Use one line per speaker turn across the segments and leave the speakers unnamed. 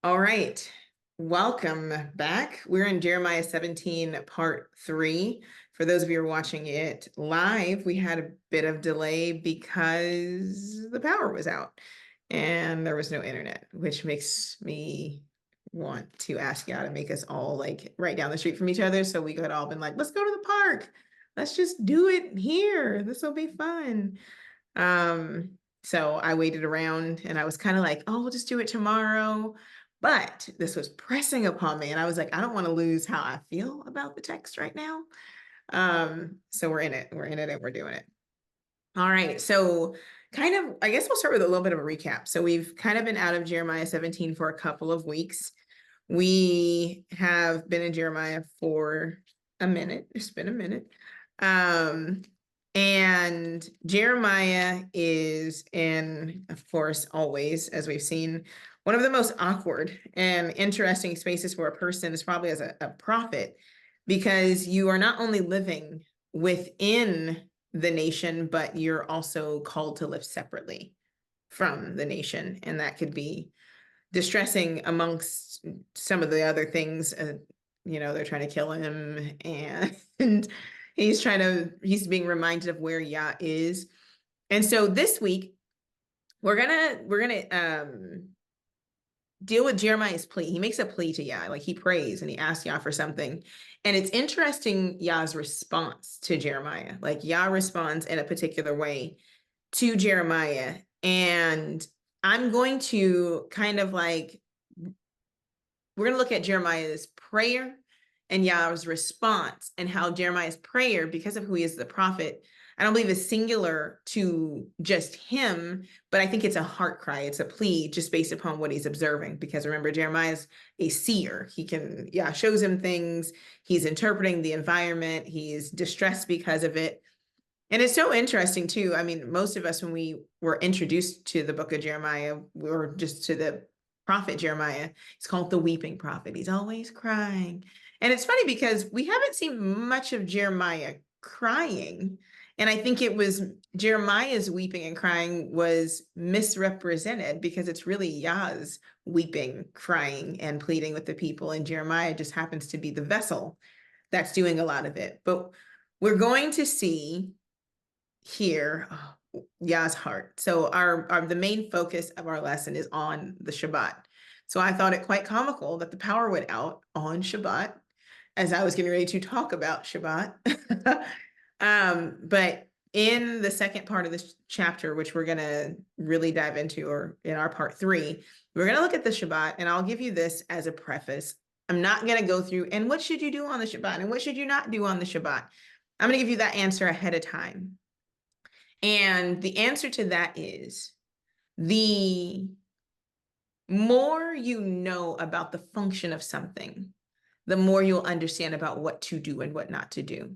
All right. Welcome back. We're in Jeremiah 17, part 3. For those of you who are watching it live, we had a bit of delay because the power was out and there was no internet, which makes me want to ask y'all to make us all like right down the street from each other. So we could all been like, let's go to the park. Let's just do it here. This will be fun. So I waited around and I was kind of like, oh, we'll just do it tomorrow. But this was pressing upon me. And I was like, I don't want to lose how I feel about the text right now. So we're in it. We're in it and we're doing it. All right. So kind of, I guess we'll start with a little bit of a recap. So we've kind of been out of Jeremiah 17 for a couple of weeks. We have been in Jeremiah for a minute. It's been a minute. And Jeremiah is in, of course, always, as we've seen, one of the most awkward and interesting spaces for a person is probably as a prophet, because you are not only living within the nation, but you're also called to live separately from the nation. And that could be distressing amongst some of the other things. They're trying to kill him and he's being reminded of where Yah is. And so this week we're gonna deal with Jeremiah's plea. He makes a plea to Yah, like he prays and he asks Yah for something. And it's interesting, Yah's response to Jeremiah. Like Yah responds in a particular way to Jeremiah. And I'm going to kind of like, we're going to look at Jeremiah's prayer and Yah's response, and how Jeremiah's prayer, because of who he is, the prophet, I don't believe is singular to just him, but I think it's a heart cry. It's a plea just based upon what he's observing. Because remember, Jeremiah's a seer. Yah shows him things. He's interpreting the environment. He's distressed because of it. And it's so interesting too. I mean, most of us, when we were introduced to the book of Jeremiah, we were just to the prophet Jeremiah. He's called the weeping prophet. He's always crying. And it's funny because we haven't seen much of Jeremiah crying. And I think it was Jeremiah's weeping and crying was misrepresented, because it's really Yah's weeping, crying, and pleading with the people. And Jeremiah just happens to be the vessel that's doing a lot of it. But we're going to see here Yah's heart. So the main focus of our lesson is on the Shabbat. So I thought it quite comical that the power went out on Shabbat as I was getting ready to talk about Shabbat. But in the second part of this chapter, which we're going to really dive into, or in our part 3, we're going to look at the Shabbat, and I'll give you this as a preface. I'm not going to go through, and what should you do on the Shabbat, and what should you not do on the Shabbat? I'm going to give you that answer ahead of time. And the answer to that is, the more you know about the function of something, the more you'll understand about what to do and what not to do.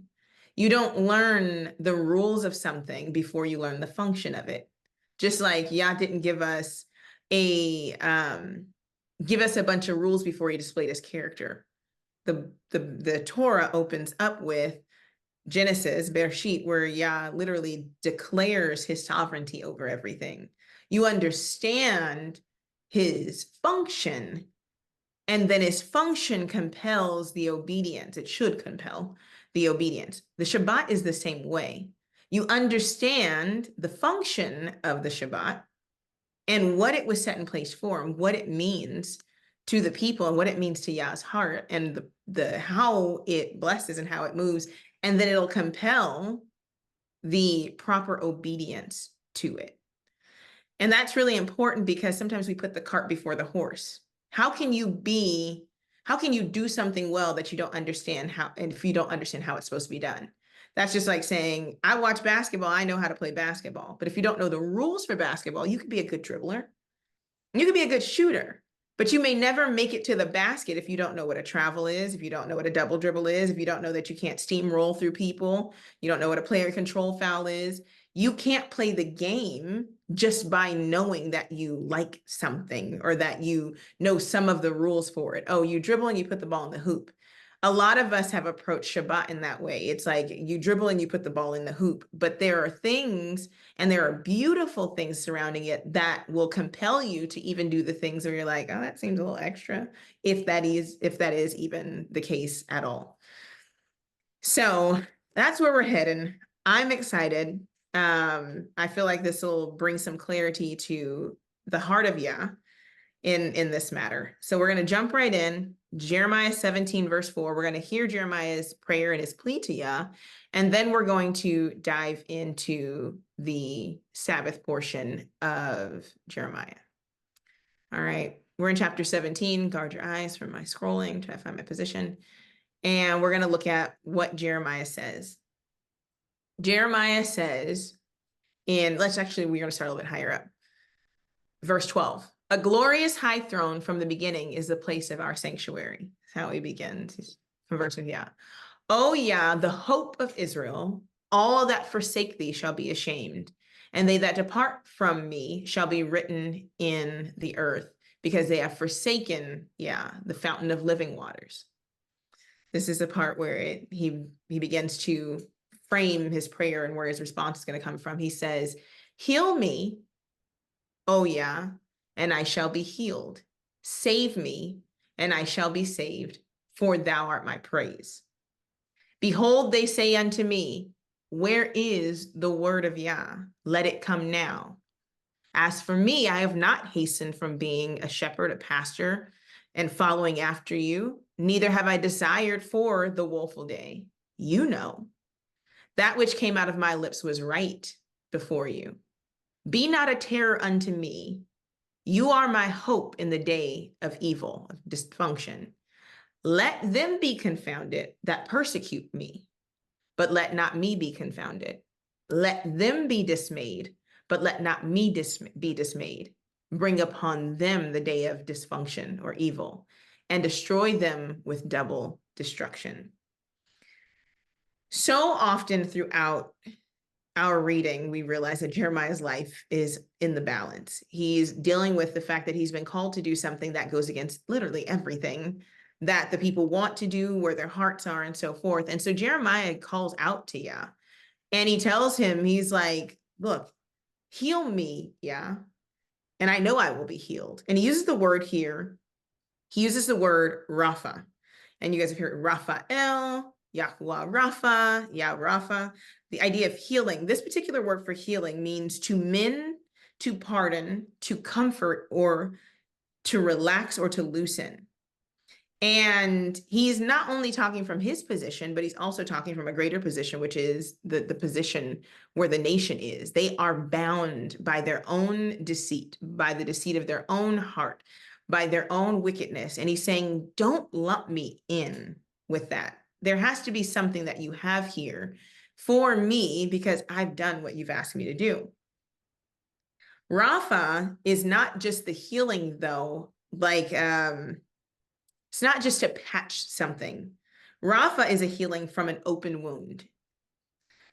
You don't learn the rules of something before you learn the function of it. Just like Yah didn't give us a bunch of rules before he displayed his character. The Torah opens up with Genesis, Bereshit, where Yah literally declares his sovereignty over everything. You understand his function, and then his function compels the obedience. It should compel the obedience. The Shabbat is the same way. You understand the function of the Shabbat and what it was set in place for, and what it means to the people, and what it means to Yah's heart, and the how it blesses and how it moves. And then it'll compel the proper obedience to it. And that's really important, because sometimes we put the cart before the horse. How can you do something well that you don't understand how, and if you don't understand how it's supposed to be done? That's just like saying, I watch basketball, I know how to play basketball. But if you don't know the rules for basketball, you could be a good dribbler. You could be a good shooter, but you may never make it to the basket if you don't know what a travel is, if you don't know what a double dribble is, if you don't know that you can't steamroll through people, you don't know what a player control foul is. You can't play the game just by knowing that you like something, or that you know some of the rules for it. Oh, you dribble and you put the ball in the hoop. a lot of us have approached Shabbat in that way. It's like you dribble and you put the ball in the hoop, but there are things and there are beautiful things surrounding it that will compel you to even do the things where you're like, oh, that seems a little extra, if that is even the case at all. So that's where we're heading. I'm excited. I feel like this will bring some clarity to the heart of Yah in this matter. So we're going to jump right in. Jeremiah 17, verse 4. We're going to hear Jeremiah's prayer and his plea to Yah, and then we're going to dive into the Sabbath portion of Jeremiah. All right, we're in chapter 17. Guard your eyes from my scrolling, try to find my position. And we're going to look at what Jeremiah says. Jeremiah says we're going to start a little bit higher up. Verse 12. A glorious high throne from the beginning is the place of our sanctuary. That's how he begins, conversing with Yah. O Yah, the hope of Israel, all that forsake thee shall be ashamed, and they that depart from me shall be written in the earth, because they have forsaken Yah, the fountain of living waters. This is the part where he begins to frame his prayer and where his response is going to come from. He says, heal me, O Yah, and I shall be healed. Save me, and I shall be saved, for thou art my praise. Behold, they say unto me, where is the word of Yah? Let it come now. As for me, I have not hastened from being a shepherd, a pastor, and following after you, neither have I desired for the woeful day. You know, that which came out of my lips was right before you. Be not a terror unto me. You are my hope in the day of evil, of dysfunction. Let them be confounded that persecute me, but let not me be confounded. Let them be dismayed, but let not me be dismayed. Bring upon them the day of dysfunction or evil, and destroy them with double destruction. So often throughout our reading, we realize that Jeremiah's life is in the balance. He's dealing with the fact that he's been called to do something that goes against literally everything that the people want to do, where their hearts are, and so forth. And so Jeremiah calls out to Yah, and he tells him, he's like, look, heal me, Yah, and I know I will be healed. And he uses the word here. He uses the word Rapha. And you guys have heard Raphael, Yahuwah Rapha, Yah Rapha. The idea of healing, this particular word for healing means to mend, to pardon, to comfort, or to relax or to loosen. And he's not only talking from his position, but he's also talking from a greater position, which is the position where the nation is. They are bound by their own deceit, by the deceit of their own heart, by their own wickedness. And he's saying, don't lump me in with that. There has to be something that you have here for me, because I've done what you've asked me to do. Rapha is not just the healing, though, like it's not just to patch something. Rapha is a healing from an open wound.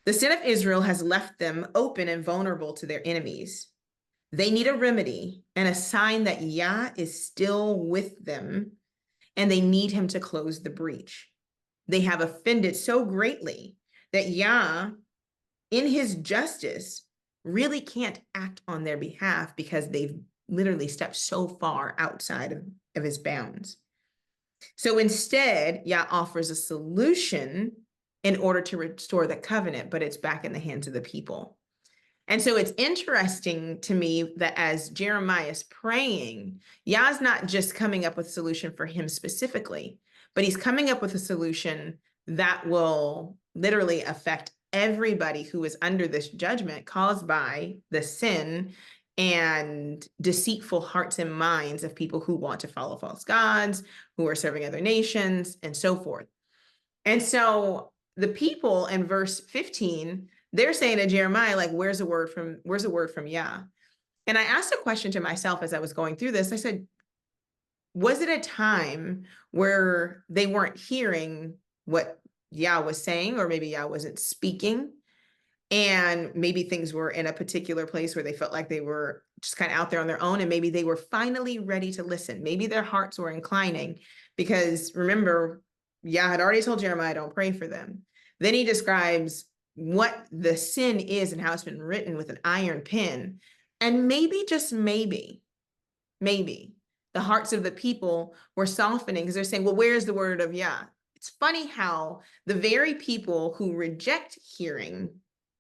The sin of Israel has left them open and vulnerable to their enemies. They need a remedy and a sign that Yah is still with them, and they need him to close the breach. They have offended so greatly that Yah, in his justice, really can't act on their behalf because they've literally stepped so far outside of his bounds. So instead, Yah offers a solution in order to restore the covenant, but it's back in the hands of the people. And so it's interesting to me that as Jeremiah is praying, Yah's not just coming up with a solution for him specifically, but he's coming up with a solution that will literally affect everybody who is under this judgment caused by the sin and deceitful hearts and minds of people who want to follow false gods, who are serving other nations, and so forth. And so the people in verse 15, they're saying to Jeremiah, like, where's a word from Yah? And I asked a question to myself as I was going through this. I said, was it a time where they weren't hearing what Yah was saying, or maybe Yah wasn't speaking? And maybe things were in a particular place where they felt like they were just kind of out there on their own, and maybe they were finally ready to listen. Maybe their hearts were inclining, because remember, Yah had already told Jeremiah, don't pray for them. Then he describes what the sin is and how it's been written with an iron pen. And maybe, just maybe, the hearts of the people were softening because they're saying, well, where's the word of Yah? It's funny how the very people who reject hearing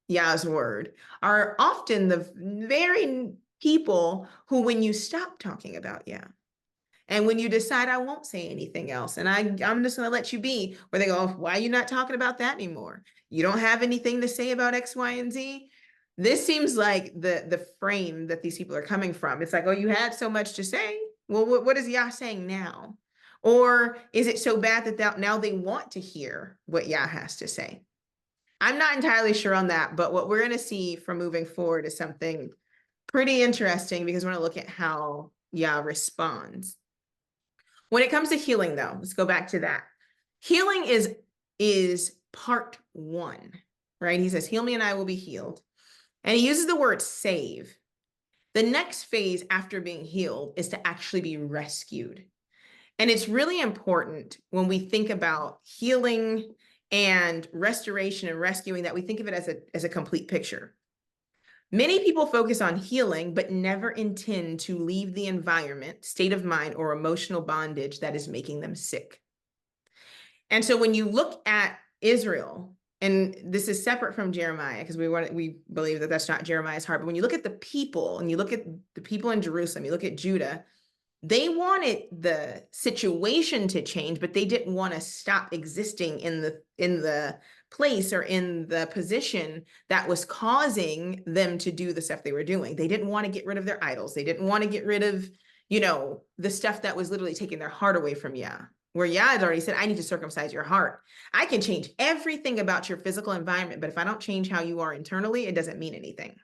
Yah's word are often the very people who, when you stop talking about Yah, and when you decide, I won't say anything else, and I'm just going to let you be, where they go, oh, why are you not talking about that anymore? You don't have anything to say about X, Y, and Z. This seems like the frame that these people are coming from. It's like, oh, you had so much to say. Well, what is Yah saying now? Or is it so bad that now they want to hear what Yah has to say? I'm not entirely sure on that, but what we're going to see from moving forward is something pretty interesting, because we're going to look at how Yah responds. When it comes to healing, though, let's go back to that. Healing is part one, right? He says, heal me and I will be healed. And he uses the word save. The next phase after being healed is to actually be rescued. And it's really important when we think about healing and restoration and rescuing that we think of it as a complete picture. Many people focus on healing, but never intend to leave the environment, state of mind, or emotional bondage that is making them sick. And so when you look at Israel, and this is separate from Jeremiah, because we believe that that's not Jeremiah's heart, but when you look at the people, and you look at the people in Jerusalem, you look at Judah, they wanted the situation to change, but they didn't want to stop existing in the place or in the position that was causing them to do the stuff they were doing. They didn't want to get rid of their idols. They didn't want to get rid of, the stuff that was literally taking their heart away from Yah. Where Yah had already said, I need to circumcise your heart. I can change everything about your physical environment, but if I don't change how you are internally, it doesn't mean anything.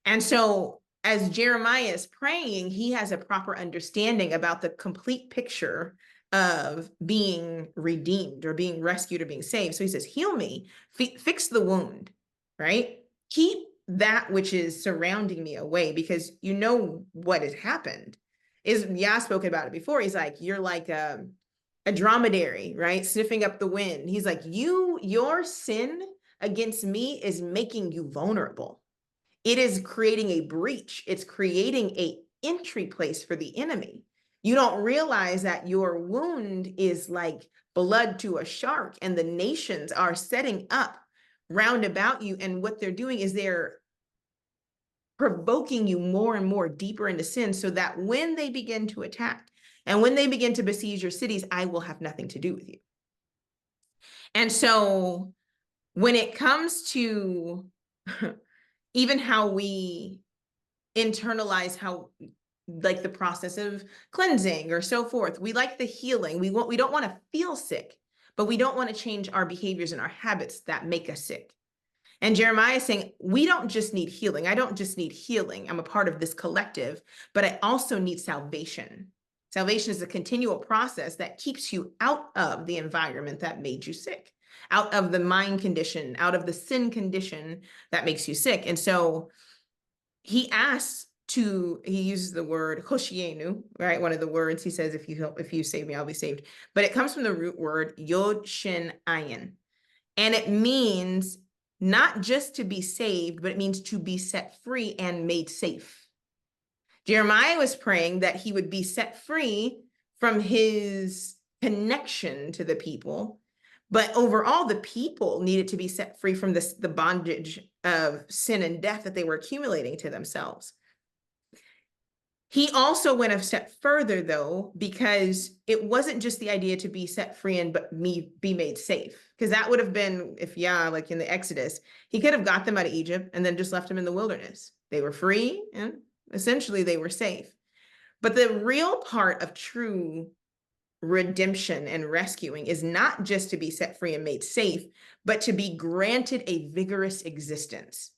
And so as Jeremiah is praying, he has a proper understanding about the complete picture of being redeemed or being rescued or being saved. So he says, heal me, fix the wound, right? Keep that which is surrounding me away, because you know what has happened. Yah spoke about it before. He's like, you're like a dromedary, right? Sniffing up the wind. He's like, your sin against me is making you vulnerable. It is creating a breach. It's creating an entry place for the enemy. You don't realize that your wound is like blood to a shark, and the nations are setting up round about you. And what they're doing is they're provoking you more and more deeper into sin, so that when they begin to attack and when they begin to besiege your cities, I will have nothing to do with you. And so when it comes to even how we internalize how, like, the process of cleansing or so forth, we like the healing. We don't want to feel sick, but we don't want to change our behaviors and our habits that make us sick. And Jeremiah is saying, we don't just need healing. I don't just need healing. I'm a part of this collective, but I also need salvation. Salvation is a continual process that keeps you out of the environment that made you sick, out of the mind condition, out of the sin condition that makes you sick. And so he uses the word hoshienu, right? One of the words he says, if you save me, I'll be saved. But it comes from the root word yod shin ayin. And it means not just to be saved, but it means to be set free and made safe. Jeremiah was praying that he would be set free from his connection to the people, but overall, the people needed to be set free from the bondage of sin and death that they were accumulating to themselves. He also went a step further, though, because it wasn't just the idea to be set free and be made safe, because that would have been, if like in the Exodus, he could have got them out of Egypt and then just left them in the wilderness. They were free and essentially they were safe. But the real part of true redemption and rescuing is not just to be set free and made safe, but to be granted a vigorous existence.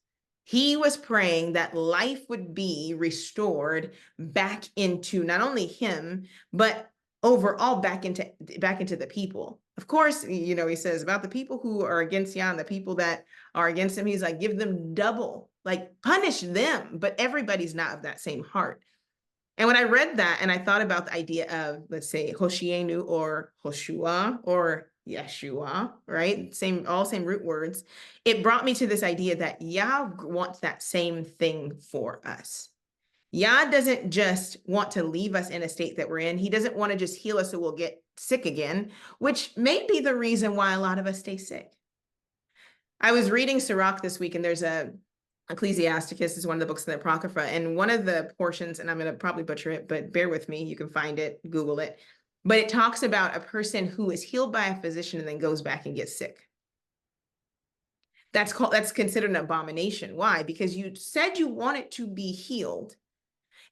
He was praying that life would be restored back into not only him, but overall back into the people. Of course, he says about the people who are against Yah and the people that are against him, he's like, give them double, like punish them, but everybody's not of that same heart. And when I read that and I thought about the idea of, let's say, Hoshienu or Hoshua or Yeshua, right? All same root words. It brought me to this idea that Yah wants that same thing for us. Yah doesn't just want to leave us in a state that we're in. He doesn't want to just heal us so we'll get sick again, which may be the reason why a lot of us stay sick. I was reading Sirach this week, and there's Ecclesiasticus is one of the books in the Apocrypha, and one of the portions, and I'm going to probably butcher it, but bear with me, you can find it, Google it, but it talks about a person who is healed by a physician and then goes back and gets sick. That's considered an abomination. Why? Because you said you wanted to be healed,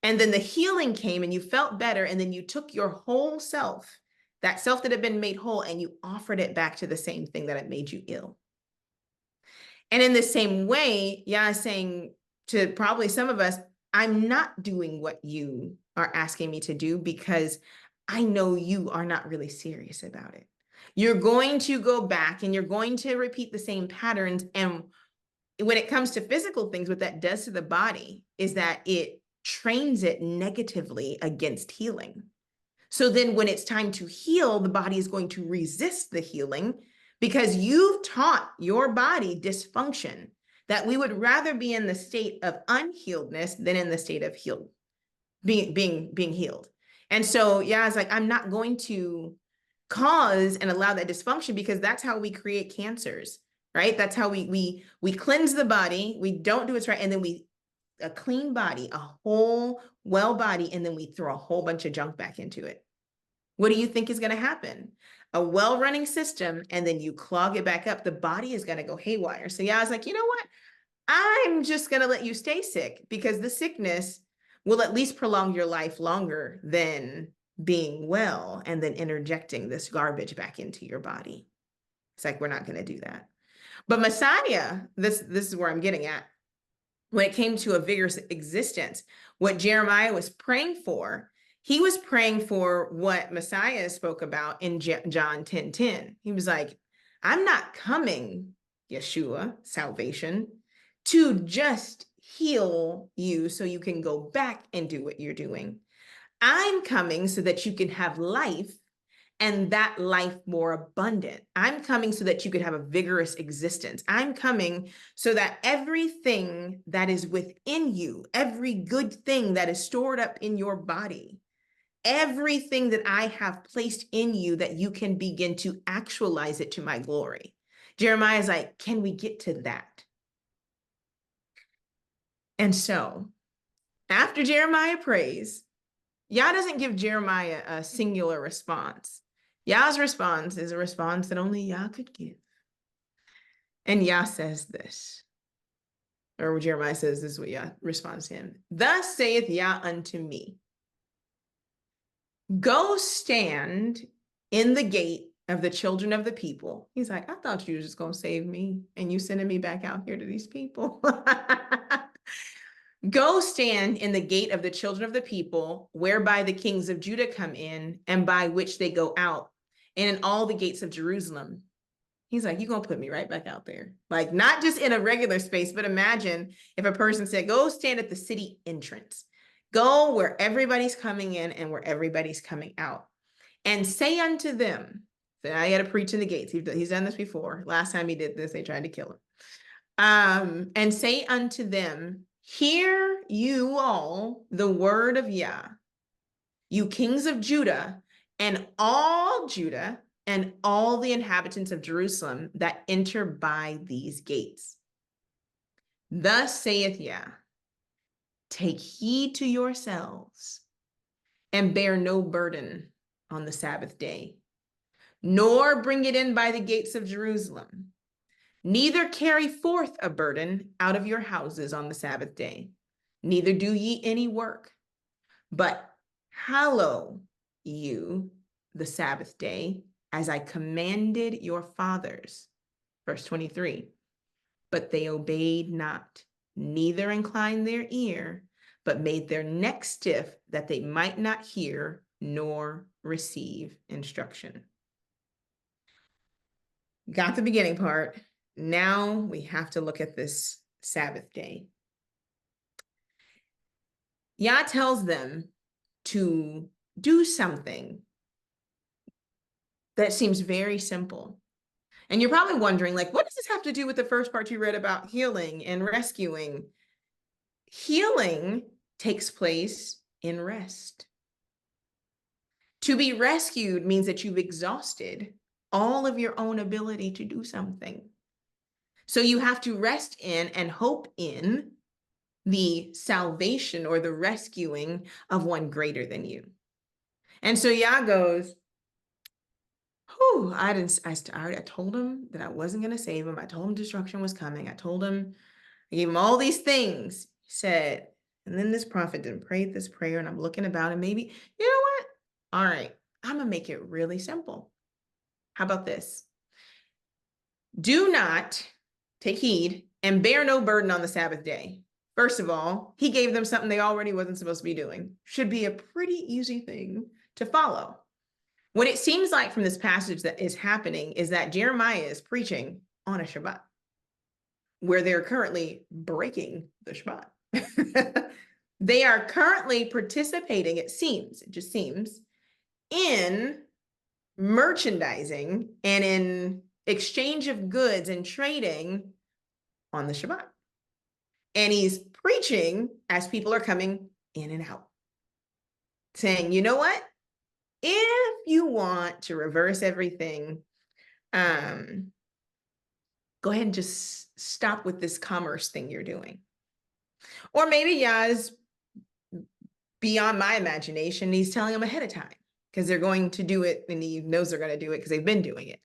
and then the healing came and you felt better, and then you took your whole self, that self that had been made whole, and you offered it back to the same thing that had made you ill. And in the same way, Yah is saying to probably some of us, I'm not doing what you are asking me to do because I know you are not really serious about it. You're going to go back and you're going to repeat the same patterns. And when it comes to physical things, what that does to the body is that it trains it negatively against healing. So then when it's time to heal, the body is going to resist the healing because you've taught your body dysfunction, that we would rather be in the state of unhealedness than in the state of healed, being healed. And so, yeah, it's like, I'm not going to cause and allow that dysfunction, because that's how we create cancers, right? That's how we cleanse the body. We don't do it right. And then a clean body, a whole well body, and then we throw a whole bunch of junk back into it. What do you think is going to happen? A well-running system, and then you clog it back up, the body is going to go haywire. So yeah, I was like, you know what? I'm just going to let you stay sick, because the sickness will at least prolong your life longer than being well and then interjecting this garbage back into your body. It's like, we're not going to do that. But Messiah, this is where I'm getting at. When it came to a vigorous existence, what Jeremiah was praying for, he was praying for what Messiah spoke about in John 10:10. He was like, I'm not coming, Yeshua, salvation, to just heal you so you can go back and do what you're doing. I'm coming so that you can have life, and that life more abundant. I'm coming so that you could have a vigorous existence. I'm coming so that everything that is within you, every good thing that is stored up in your body, everything that I have placed in you, that you can begin to actualize it to my glory. Jeremiah is like, can we get to that? And so after Jeremiah prays, Yah doesn't give Jeremiah a singular response. Yah's response is a response that only Yah could give. And Yah says this, or Jeremiah says this is what Yah responds to him. Thus saith Yah unto me, go stand in the gate of the children of the people. He's like, I thought you were just going to save me, and you sending me back out here to these people. Go stand in the gate of the children of the people, whereby the kings of Judah come in, and by which they go out, and in all the gates of Jerusalem. He's like, you're going to put me right back out there. Like, not just in a regular space, but imagine if a person said, go stand at the city entrance. Go where everybody's coming in and where everybody's coming out. And say unto them, so now he had to preach in the gates. He's done this before. Last time he did this, they tried to kill him. And say unto them, hear you all the word of Yah, you kings of Judah, and all Judah, and all the inhabitants of Jerusalem that enter by these gates. Thus saith Yah, take heed to yourselves, and bear no burden on the Sabbath day, nor bring it in by the gates of Jerusalem. Neither carry forth a burden out of your houses on the Sabbath day, neither do ye any work, but hallow you the Sabbath day, as I commanded your fathers. Verse 23, but they obeyed not, neither inclined their ear, but made their neck stiff, that they might not hear nor receive instruction. Got the beginning part. Now we have to look at this Sabbath day. Yah tells them to do something that seems very simple. And you're probably wondering, like, what does this have to do with the first part you read about healing and rescuing? Healing takes place in rest. To be rescued means that you've exhausted all of your own ability to do something. So you have to rest in and hope in the salvation or the rescuing of one greater than you. And so Yah goes, whew, I told him that I wasn't going to save him. I told him destruction was coming. I gave him all these things. He said, and then this prophet didn't pray this prayer, and I'm looking about, and maybe, you know what? All right, I'm going to make it really simple. How about this? Do not take heed and bear no burden on the Sabbath day. First of all, he gave them something they already wasn't supposed to be doing. Should be a pretty easy thing to follow. What it seems like from this passage that is happening is that Jeremiah is preaching on a Shabbat, where they're currently breaking the Shabbat. They are currently participating, it just seems, in merchandising and in exchange of goods and trading on the Shabbat. And he's preaching as people are coming in and out, saying, you know what? If you want to reverse everything, go ahead and just stop with this commerce thing you're doing. Or maybe Yah is beyond my imagination. He's telling them ahead of time because they're going to do it, and he knows they're going to do it because they've been doing it.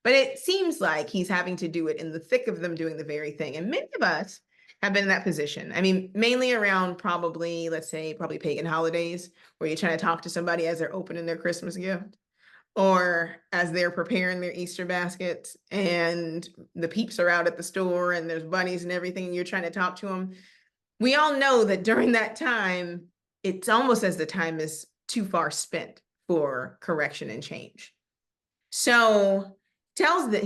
But it seems like he's having to do it in the thick of them doing the very thing. And many of us have been in that position. I mean, mainly around probably, let's say, probably pagan holidays, where you're trying to talk to somebody as they're opening their Christmas gift, or as they're preparing their Easter baskets, and the peeps are out at the store and there's bunnies and everything, and you're trying to talk to them. We all know that during that time, it's almost as the time is too far spent for correction and change. So he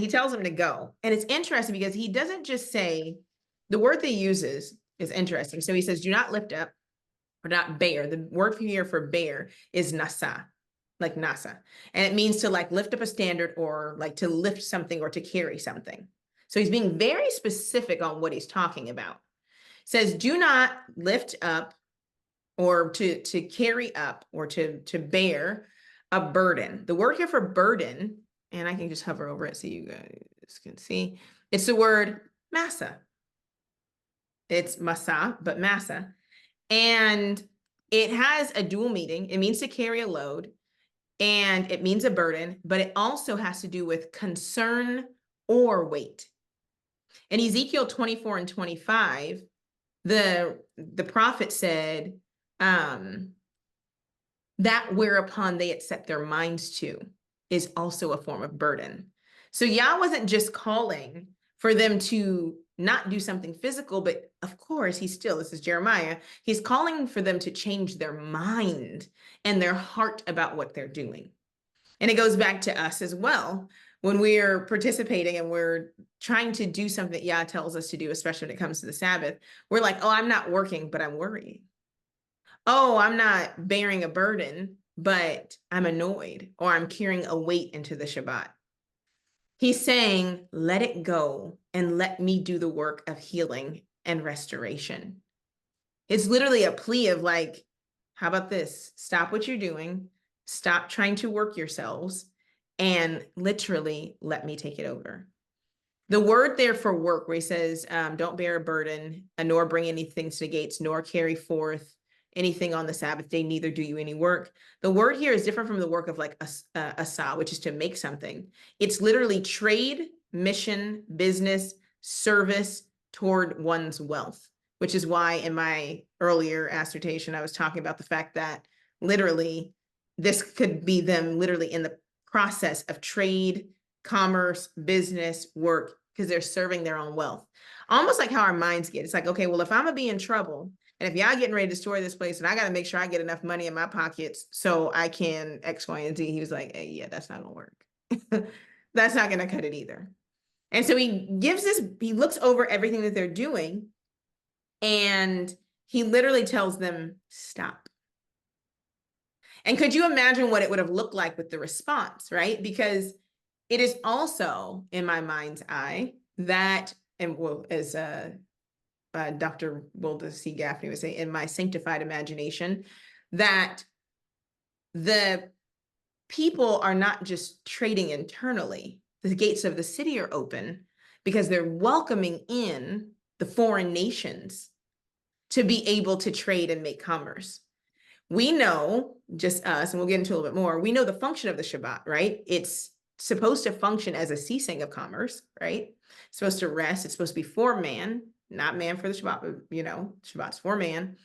tells them to go. And it's interesting because he doesn't just say, the word they uses is interesting. So he says, do not lift up or not bear. The word here for bear is nasa, like nasa. And it means to like lift up a standard or like to lift something or to carry something. So he's being very specific on what he's talking about. Says, do not lift up or to carry up or to bear a burden. The word here for burden, and I can just hover over it so you guys can see, it's the word massa. It's masa, but massa. And it has a dual meaning. It means to carry a load, and it means a burden, but it also has to do with concern or weight. In Ezekiel 24 and 25, the prophet said, that whereupon they had set their minds to is also a form of burden. So Yah wasn't just calling for them to not do something physical, but of course this is Jeremiah, he's calling for them to change their mind and their heart about what they're doing. And it goes back to us as well. When we're participating and we're trying to do something that Yah tells us to do, especially when it comes to the Sabbath, we're like, oh, I'm not working, but I'm worrying. Oh, I'm not bearing a burden, but I'm annoyed, or I'm carrying a weight into the Shabbat. He's saying, let it go and let me do the work of healing and restoration. It's literally a plea of like, how about this? Stop what you're doing. Stop trying to work yourselves and literally let me take it over. The word there for work, where he says, don't bear a burden, nor bring anything to the gates, nor carry forth anything on the Sabbath day, neither do you any work. The word here is different from the work of like asa, which is to make something. It's literally trade, mission, business, service toward one's wealth, which is why in my earlier assertion, I was talking about the fact that literally this could be them literally in the process of trade, commerce, business, work, because they're serving their own wealth. Almost like how our minds get. It's like, okay, well, if I'm gonna be in trouble, and if y'all getting ready to destroy this place, and I got to make sure I get enough money in my pockets so I can X, Y, and Z. He was like, hey, yeah, that's not going to work. That's not going to cut it either. And so he looks over everything that they're doing, and he literally tells them, stop. And could you imagine what it would have looked like with the response, right? Because it is also in my mind's eye that, and well, as Dr. Wilda C. Gaffney would say, in my sanctified imagination, that the people are not just trading internally. The gates of the city are open because they're welcoming in the foreign nations to be able to trade and make commerce. We know, just us, and we'll get into a little bit more, we know the function of the Shabbat, right? It's supposed to function as a ceasing of commerce, right? It's supposed to rest. It's supposed to be for man, not man for the Shabbat, but, Shabbat's for man.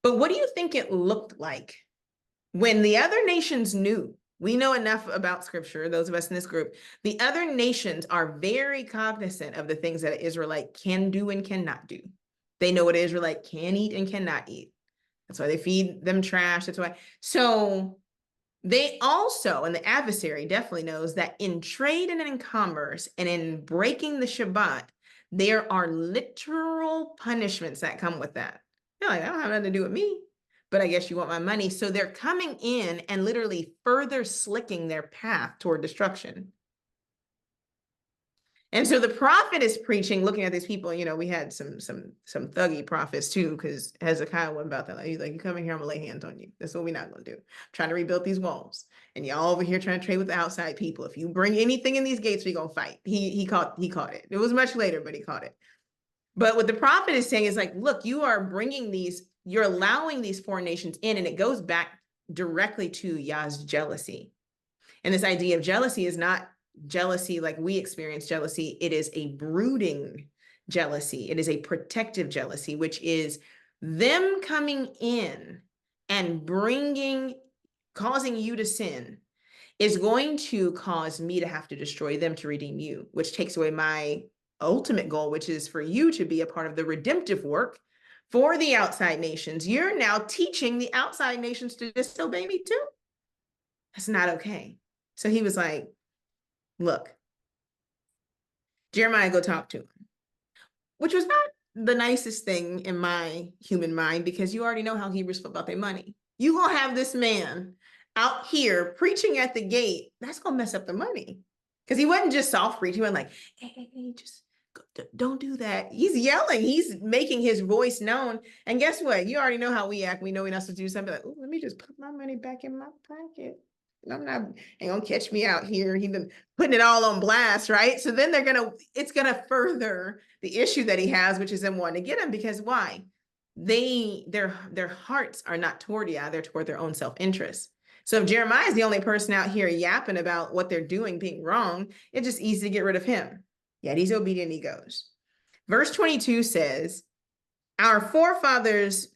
But what do you think it looked like when the other nations knew? We know enough about scripture, those of us in this group. The other nations are very cognizant of the things that an Israelite can do and cannot do. They know what an Israelite can eat and cannot eat. That's why they feed them trash. That's why. So they also, and the adversary definitely knows that in trade and in commerce and in breaking the Shabbat, there are literal punishments that come with that. You're like, I don't have nothing to do with me, but I guess you want my money. So they're coming in and literally further slicking their path toward destruction. And so the prophet is preaching, looking at these people. We had some thuggy prophets too, because Hezekiah went about that. He's like, you come in here, I'm gonna lay hands on you. That's what we're not gonna do. I'm trying to rebuild these walls, and y'all over here trying to trade with the outside people. If you bring anything in these gates, we're gonna fight. He caught it. It was much later, but he caught it. But what the prophet is saying is like, look, you're allowing these foreign nations in, and it goes back directly to Yah's jealousy. And this idea of jealousy is not jealousy like we experience jealousy. It is a brooding jealousy. It is a protective jealousy, which is them coming in and causing you to sin is going to cause me to have to destroy them to redeem you, which takes away my ultimate goal, which is for you to be a part of the redemptive work for the outside nations. You're now teaching the outside nations to disobey me too. That's not okay. So he was like, look, Jeremiah, go talk to him, which was not the nicest thing in my human mind, because you already know how Hebrews feel about their money. You gonna have this man out here preaching at the gate. That's gonna mess up the money, because he wasn't just soft preaching. He wasn't like, hey, just don't do that. He's yelling. He's making his voice known. And guess what? You already know how we act. We know we're not supposed to do something like, oh, let me just put my money back in my pocket. I'm not, ain't gonna catch me out here. He's been putting it all on blast, right? So then it's gonna further the issue that he has, which is them wanting to get him. Because why? Their hearts are not toward Yah, they're toward their own self-interest. So if Jeremiah is the only person out here yapping about what they're doing being wrong, it's just easy to get rid of him. Yet he's obedient, he goes. Verse 22 says, our forefathers,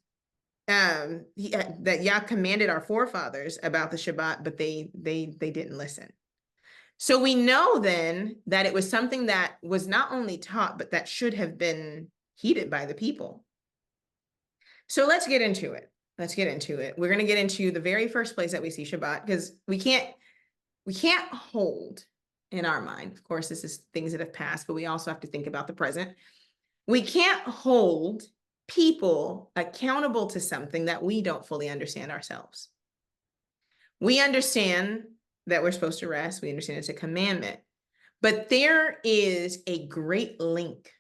that Yah commanded our forefathers about the Shabbat, but they didn't listen. So we know then that it was something that was not only taught, but that should have been heeded by the people. So let's get into it. We're going to get into the very first place that we see Shabbat, because we can't hold in our mind. Of course, this is things that have passed, but we also have to think about the present. We can't hold people accountable to something that we don't fully understand ourselves. We understand that we're supposed to rest. We understand it's a commandment, but there is a great link.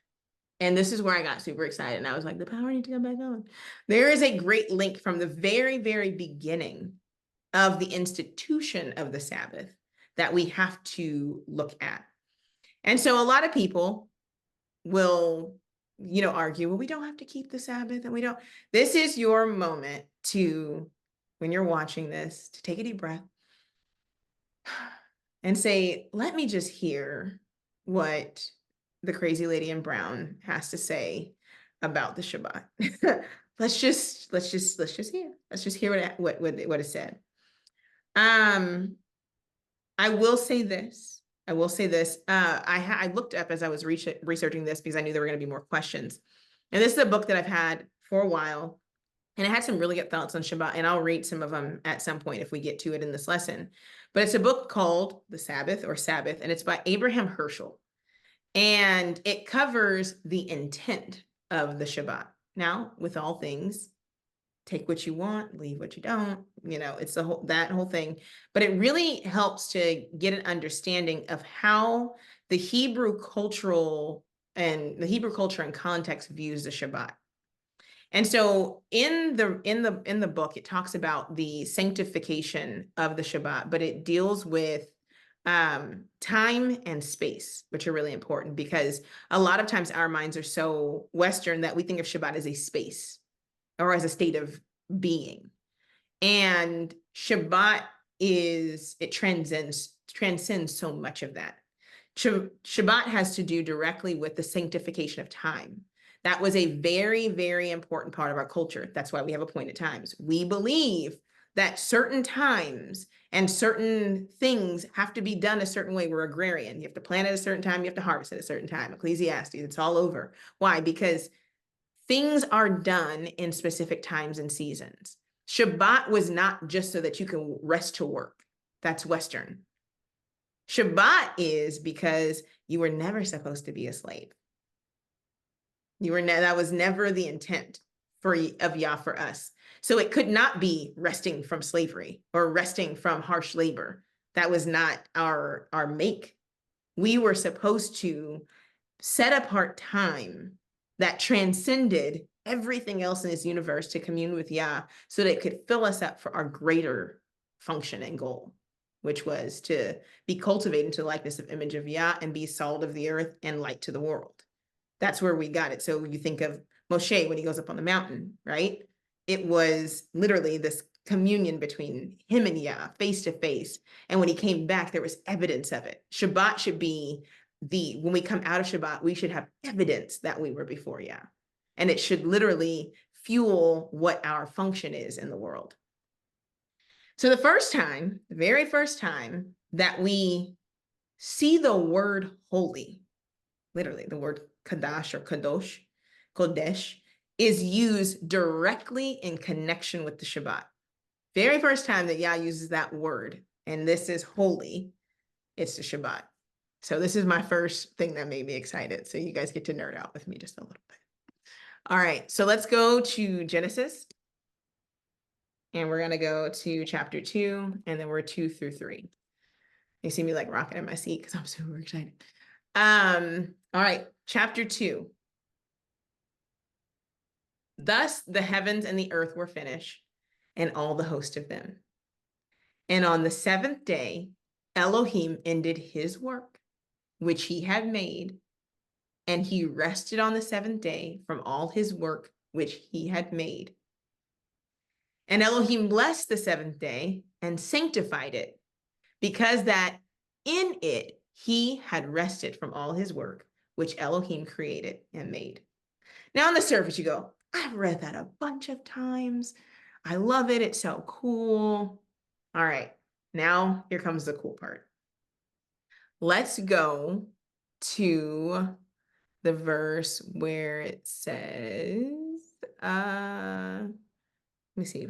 And this is where I got super excited. And I was like, the power needs to come back on. There is a great link from the very, very beginning of the institution of the Sabbath that we have to look at. And so a lot of people will, argue, well, we don't have to keep the Sabbath, and we don't. This is your moment to, when you're watching this, to take a deep breath and say, let me just hear what the crazy lady in brown has to say about the Shabbat. let's just hear. Let's just hear what is said. I will say this. I looked up as I was researching this, because I knew there were going to be more questions. And this is a book that I've had for a while, and it had some really good thoughts on Shabbat, and I'll read some of them at some point if we get to it in this lesson. But it's a book called The Sabbath, or Sabbath, and it's by Abraham Herschel. And it covers the intent of the Shabbat. Now, with all things, take what you want, leave what you don't, it's that whole thing. But it really helps to get an understanding of how the Hebrew culture and context views the Shabbat. And so in the book, it talks about the sanctification of the Shabbat, but it deals with time and space, which are really important, because a lot of times our minds are so Western that we think of Shabbat as a space or as a state of being. And Shabbat transcends so much of that. Shabbat has to do directly with the sanctification of time. That was a very, very important part of our culture. That's why we have appointed times. We believe that certain times and certain things have to be done a certain way. We're agrarian. You have to plant at a certain time. You have to harvest at a certain time. Ecclesiastes, it's all over. Why? Because things are done in specific times and seasons. Shabbat was not just so that you can rest to work. That's Western. Shabbat is because you were never supposed to be a slave. That was never the intent of Yah for us. So it could not be resting from slavery or resting from harsh labor. That was not our make. We were supposed to set apart time that transcended everything else in this universe to commune with Yah, so that it could fill us up for our greater function and goal, which was to be cultivated into the likeness of image of Yah and be salt of the earth and light to the world. That's where we got it. So you think of Moshe when he goes up on the mountain, right? It was literally this communion between him and Yah, face to face. And when he came back, there was evidence of it. Shabbat should be when we come out of Shabbat, we should have evidence that we were before Yah. And it should literally fuel what our function is in the world. So the very first time that we see the word holy, literally the word Kadash or Kodesh, is used directly in connection with the Shabbat. Very first time that Yah uses that word, and this is holy, it's the Shabbat. So this is my first thing that made me excited. So you guys get to nerd out with me just a little bit. All right, so let's go to Genesis. And we're going to go to chapter 2, and then we're 2 through 3. You see me like rocking in my seat because I'm super excited. All right, chapter 2. Thus the heavens and the earth were finished, and all the host of them. And on the seventh day, Elohim ended his work, which he had made, and he rested on the seventh day from all his work which he had made. And Elohim blessed the seventh day and sanctified it, because that in it he had rested from all his work which Elohim created and made. Now on the surface you go, I've read that a bunch of times. I love it. It's so cool. All right, now here comes the cool part. Let's go to the verse where it says, let me see,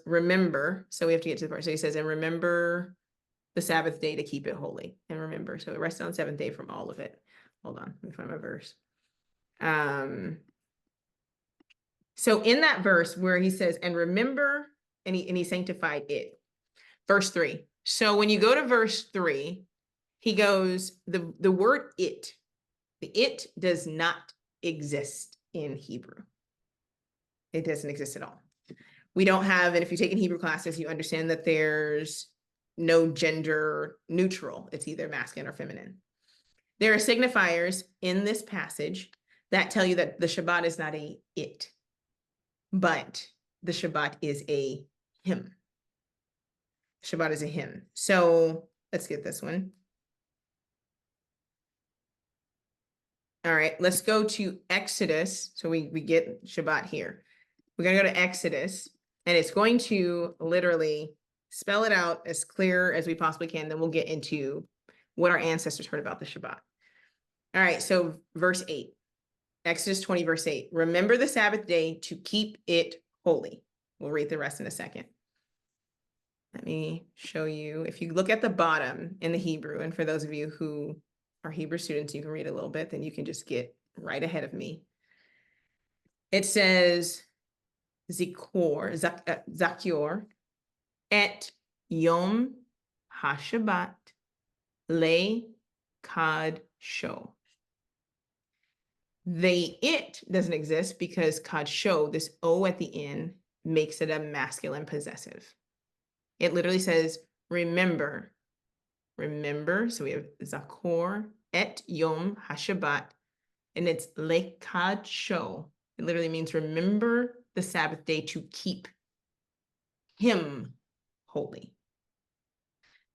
remember. So we have to get to the verse. So he says, and remember the Sabbath day to keep it holy. And remember, so it rested on the seventh day from all of it. Hold on, let me find my verse. So in that verse where he says, and remember, and he sanctified it. Verse 3. So when you go to verse 3, he goes, the word it, the it does not exist in Hebrew. It doesn't exist at all. We don't have, and if you take in Hebrew classes, you understand that there's no gender neutral. It's either masculine or feminine. There are signifiers in this passage that tell you that the Shabbat is not a it, but the Shabbat is a him. Shabbat is a him. So let's get this one. All right, let's go to Exodus. So we get Shabbat here. We're going to go to Exodus, and it's going to literally spell it out as clear as we possibly can. Then we'll get into what our ancestors heard about the Shabbat. All right, so verse 8, Exodus 20, verse 8. Remember the Sabbath day to keep it holy. We'll read the rest in a second. Let me show you. If you look at the bottom in the Hebrew, and for those of you who are Hebrew students, you can read a little bit, then you can just get right ahead of me. It says, Zakior, et Yom HaShabbat, le Kadsho. It doesn't exist because Kadsho, this O at the end, makes it a masculine possessive. It literally says, remember. So we have Zakor et Yom HaShabbat, and it's le Kadsho. It literally means remember the Sabbath day to keep him holy.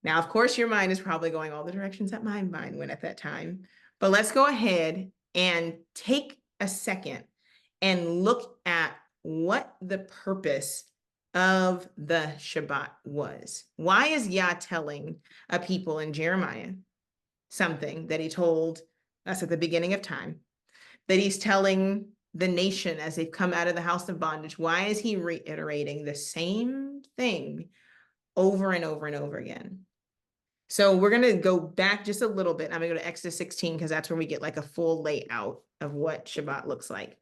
Now, of course, your mind is probably going all the directions that my mind went at that time. But let's go ahead and take a second and look at what the purpose of the Shabbat was. Why is Yah telling a people in Jeremiah something that he told us at the beginning of time, that he's telling the nation as they've come out of the house of bondage? Why is he reiterating the same thing over and over and over again? So we're going to go back just a little bit. I'm going to go to Exodus 16 because that's where we get like a full layout of what Shabbat looks like.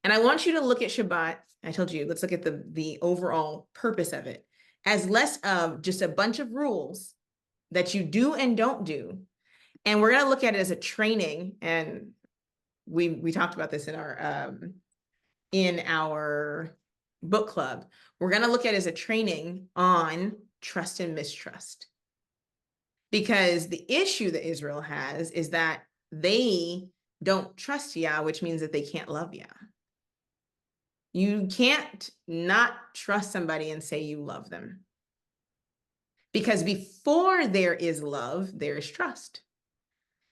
And I want you to look at Shabbat. I told you, let's look at the overall purpose of it as less of just a bunch of rules that you do and don't do. And we're going to look at it as a training. And we talked about this in our book club. We're going to look at it as a training on trust and mistrust. Because the issue that Israel has is that they don't trust Yah, which means that they can't love Yah. You can't not trust somebody and say you love them. Because before there is love, there is trust.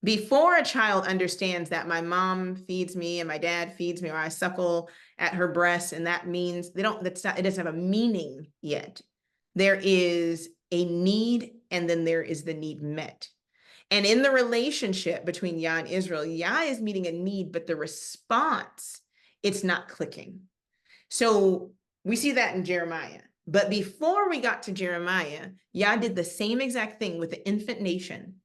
Before a child understands that my mom feeds me and my dad feeds me, or I suckle at her breast, and that means it doesn't have a meaning yet. There is a need, and then there is the need met. And in the relationship between Yah and Israel, Yah is meeting a need, but the response, it's not clicking. So we see that in Jeremiah. But before we got to Jeremiah, Yah did the same exact thing with the infant nation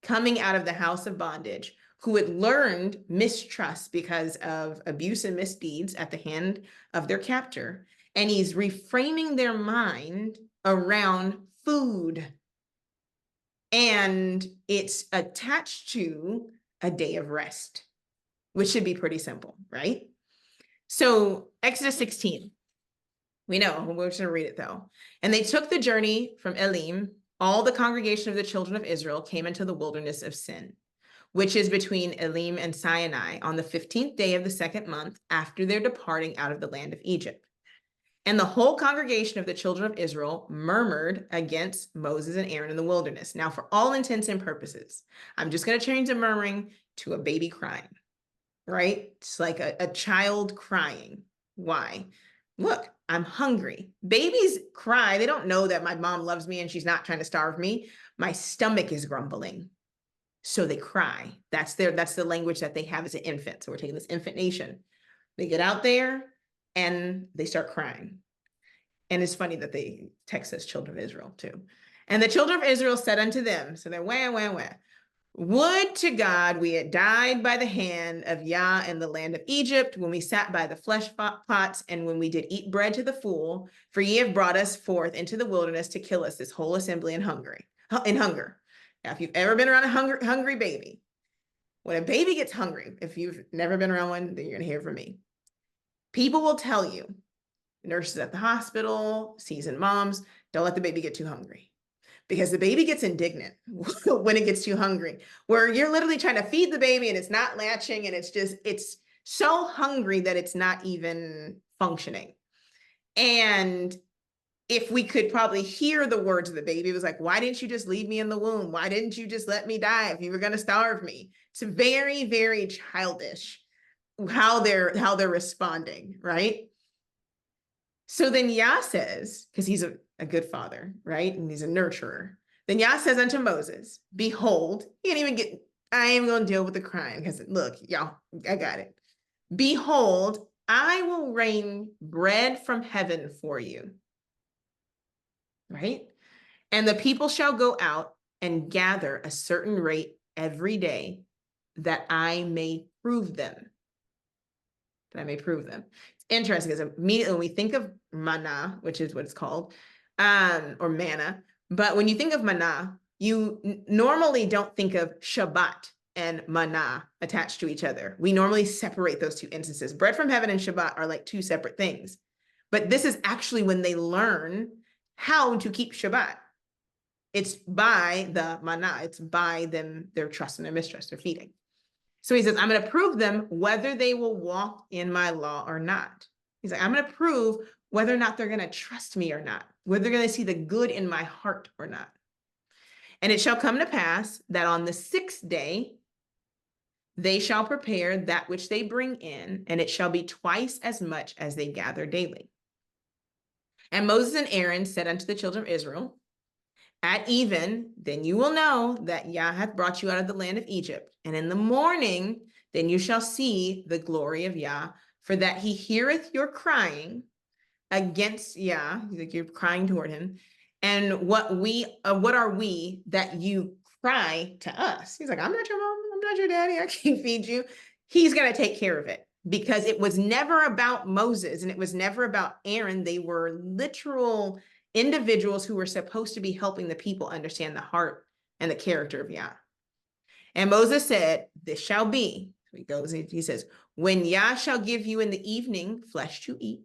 coming out of the house of bondage, who had learned mistrust because of abuse and misdeeds at the hand of their captor. And he's reframing their mind around food. And it's attached to a day of rest, which should be pretty simple, right? So Exodus 16, we know, we're just going to read it though. And they took the journey from Elim. All the congregation of the children of Israel came into the wilderness of Sin, which is between Elim and Sinai, on the 15th day of the second month after their departing out of the land of Egypt. And the whole congregation of the children of Israel murmured against Moses and Aaron in the wilderness. Now, for all intents and purposes, I'm just going to change the murmuring to a baby crying, right? It's like a child crying. Why? Look, I'm hungry. Babies cry. They don't know that my mom loves me and she's not trying to starve me. My stomach is grumbling. So they cry. That's the language that they have as an infant. So we're taking this infant nation. They get out there and they start crying. And it's funny that they text us children of Israel too. And the children of Israel said unto them, so they're wah, wah, wah. Would to God we had died by the hand of Yah in the land of Egypt, when we sat by the flesh pots, and when we did eat bread to the full, for ye have brought us forth into the wilderness to kill us, this whole assembly in hunger. Now, if you've ever been around a hungry baby, when a baby gets hungry, if you've never been around one, then you're gonna hear from me. People will tell you, nurses at the hospital, seasoned moms, don't let the baby get too hungry. Because the baby gets indignant when it gets too hungry, where you're literally trying to feed the baby and it's not latching, and it's so hungry that it's not even functioning. And if we could probably hear the words of the baby, it was like, why didn't you just leave me in the womb? Why didn't you just let me die if you were going to starve me? It's very, very childish how they're responding, right? So then Yah says, because he's a good father, right? And he's a nurturer. Then Yah says unto Moses, behold, I am going to deal with the crying, because look, y'all, I got it. Behold, I will rain bread from heaven for you, right? And the people shall go out and gather a certain rate every day, that I may prove them. It's interesting because immediately when we think of manna, which is what it's called, or manna, but when you think of manna, you normally don't think of Shabbat and manna attached to each other. We normally separate those two instances. Bread from heaven and Shabbat are like two separate things. But this is actually when they learn how to keep Shabbat. It's by the manna. It's by them, their trust and their mistrust, their feeding. So he says, I'm going to prove them whether they will walk in my law or not. He's like, I'm going to prove whether or not they're going to trust me or not, whether they're going to see the good in my heart or not. And it shall come to pass that on the 6th day, they shall prepare that which they bring in, and it shall be twice as much as they gather daily. And Moses and Aaron said unto the children of Israel, at even, then you will know that Yah hath brought you out of the land of Egypt. And in the morning, then you shall see the glory of Yah, for that he heareth your crying against Yah. Like you're crying toward him. And what are we that you cry to us? He's like, I'm not your mom. I'm not your daddy. I can't feed you. He's going to take care of it, because it was never about Moses and it was never about Aaron. They were literal individuals who were supposed to be helping the people understand the heart and the character of Yah. And Moses said, this shall be, so he goes, he says, when Yah shall give you in the evening flesh to eat,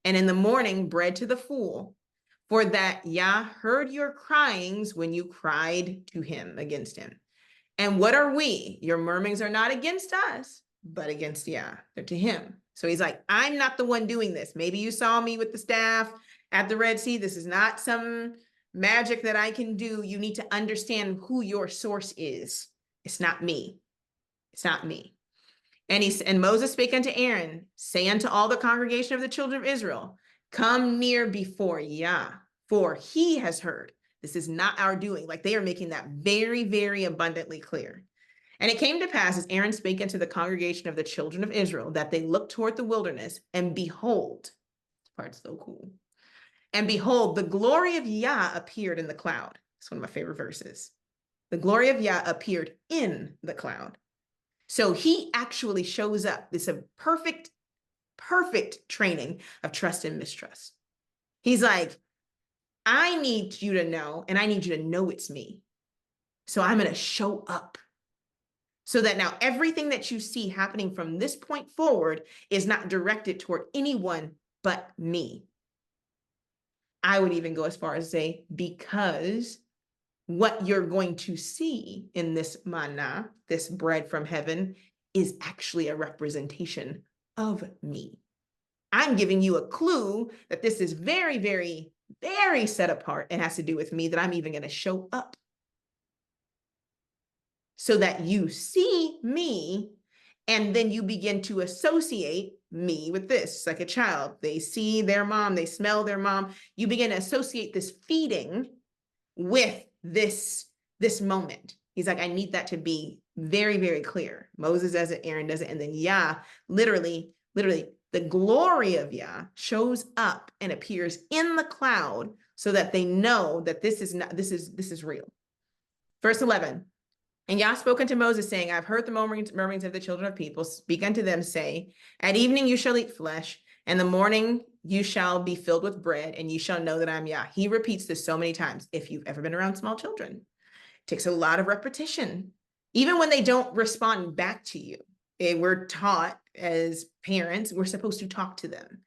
and in the morning bread to the full, for that Yah heard your cryings when you cried to him against him. And what are we? Your murmurings are not against us, but against Yah. They're to him. So he's like, I'm not the one doing this. Maybe you saw me with the staff at the Red Sea. This is not some magic that I can do. You need to understand who your source is. It's not me. It's not me. And Moses spake unto Aaron, say unto all the congregation of the children of Israel, come near before Yah, for he has heard. This is not our doing. Like they are making that very, very abundantly clear. And it came to pass as Aaron spake unto the congregation of the children of Israel, that they looked toward the wilderness, and behold, this part's so cool. And behold, the glory of Yah appeared in the cloud. It's one of my favorite verses. The glory of Yah appeared in the cloud. So he actually shows up. It's a perfect training of trust and mistrust. He's like, I need you to know, and I need you to know it's me. So I'm going to show up. So that now everything that you see happening from this point forward is not directed toward anyone but me. I would even go as far as say, because what you're going to see in this manna, this bread from heaven, is actually a representation of me. I'm giving you a clue that this is very, very, very set apart and has to do with me, that I'm even going to show up. So that you see me, and then you begin to associate me with this. Like a child, they see their mom, they smell their mom. You begin to associate this feeding with this moment. He's like, I need that to be very, very clear. Moses does it, Aaron does it, and then Yah, literally, the glory of Yah shows up and appears in the cloud, so that they know that this is real. Verse 11. And Yah spoke unto Moses, saying, I've heard the murmurings of the children of people. Speak unto them, say, at evening you shall eat flesh, and the morning you shall be filled with bread, and you shall know that I'm Yah. He repeats this so many times. If you've ever been around small children, it takes a lot of repetition. Even when they don't respond back to you, we're taught as parents, we're supposed to talk to them.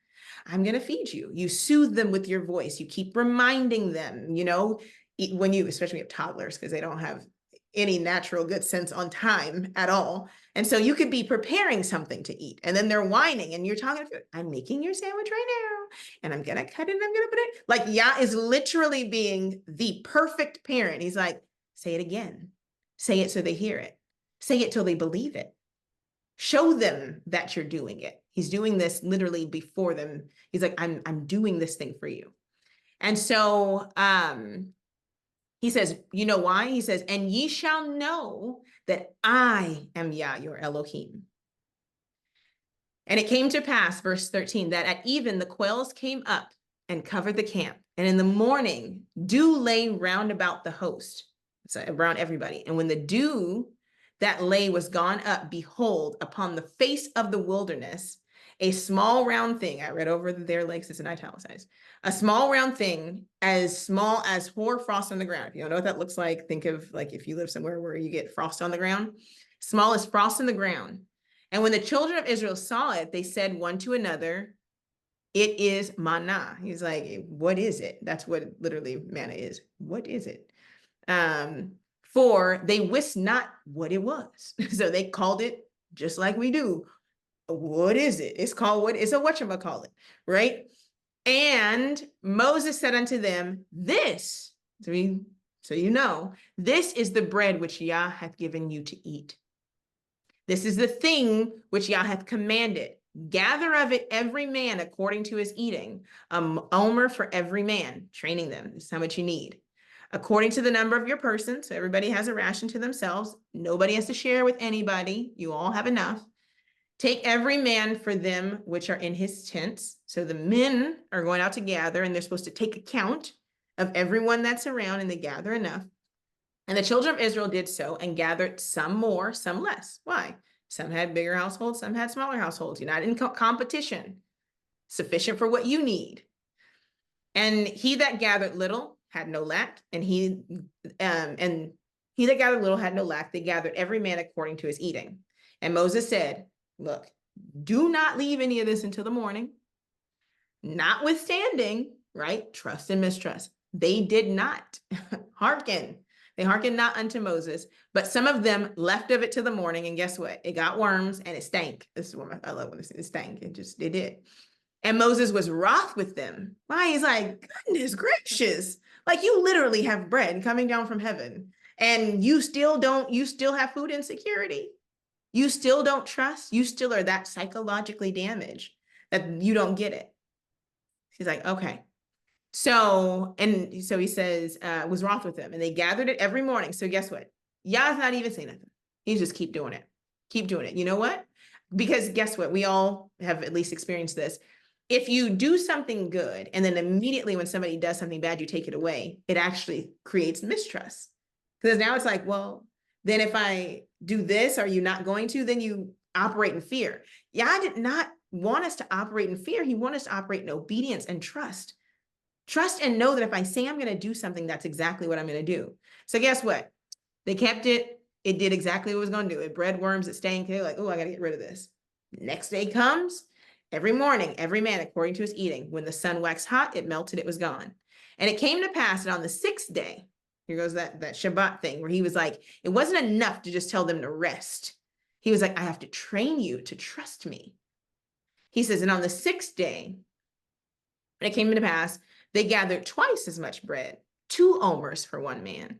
I'm going to feed you. You soothe them with your voice. You keep reminding them, especially when you have toddlers, because they don't have any natural good sense on time at all. And so you could be preparing something to eat, and then they're whining, and you're talking to, I'm making your sandwich right now, and I'm going to cut it, and I'm going to put it, like Yah is literally being the perfect parent. He's like, say it again. Say it so they hear it. Say it till they believe it. Show them that you're doing it. He's doing this literally before them. He's like, I'm doing this thing for you. And so, he says, you know why? He says, and ye shall know that I am Yah, your Elohim. And it came to pass, verse 13, that at even the quails came up and covered the camp. And in the morning, dew lay round about the host, so around everybody. And when the dew that lay was gone up, behold, upon the face of the wilderness, a small round thing. I read over their legs, it's an italicized. A small round thing as small as 4 frost on the ground. If you don't know what that looks like, think of like if you live somewhere where you get frost on the ground, small as frost on the ground. And when the children of Israel saw it, they said one to another, it is manna. He's like, what is it? That's what literally manna is. What is it? For they wist not what it was. So they called it just like we do. What is it? It's called what? It's a whatchamacallit, right? And Moses said unto them, this, so you know, this is the bread which Yah hath given you to eat. This is the thing which Yah hath commanded. Gather of it every man according to his eating, omer for every man, training them. This is how much you need. According to the number of your persons, so everybody has a ration to themselves. Nobody has to share with anybody. You all have enough. Take every man for them which are in his tents. So the men are going out to gather, and they're supposed to take account of everyone that's around, and they gather enough. And the children of Israel did so and gathered some more, some less. Why? Some had bigger households, some had smaller households. You're not in competition. Sufficient for what you need. And he that gathered little had no lack, and he that gathered little had no lack. They gathered every man according to his eating. And Moses said, look, do not leave any of this until the morning. Notwithstanding, right? Trust and mistrust. They did not hearken. They hearkened not unto Moses, but some of them left of it till the morning. And guess what? It got worms and it stank. This is what I love when it stank. It did. And Moses was wroth with them. Why? He's like, goodness gracious. Like, you literally have bread coming down from heaven, and you still have food insecurity. You still don't trust. You still are that psychologically damaged that you don't get it. He's like, okay. So he says, was wroth with them, and they gathered it every morning. So guess what? Yah's not even saying nothing. He's just keep doing it. Keep doing it. You know what? Because guess what? We all have at least experienced this. If you do something good, and then immediately when somebody does something bad, you take it away, it actually creates mistrust. Because now it's like, well, then if I do this, are you not going to? Then you operate in fear. Yah did not want us to operate in fear. He wanted us to operate in obedience and trust. Trust and know that if I say I'm going to do something, that's exactly what I'm going to do. So guess what? They kept it. It did exactly what it was going to do. It bred worms, it stank. They're like, oh, I got to get rid of this. Next day comes, every morning, every man according to his eating. When the sun waxed hot, it melted, it was gone. And it came to pass that on the 6th day, here goes that Shabbat thing where he was like, it wasn't enough to just tell them to rest. He was like, I have to train you to trust me. He says, and on the 6th day, when it came to pass, they gathered twice as much bread, 2 omers for one man.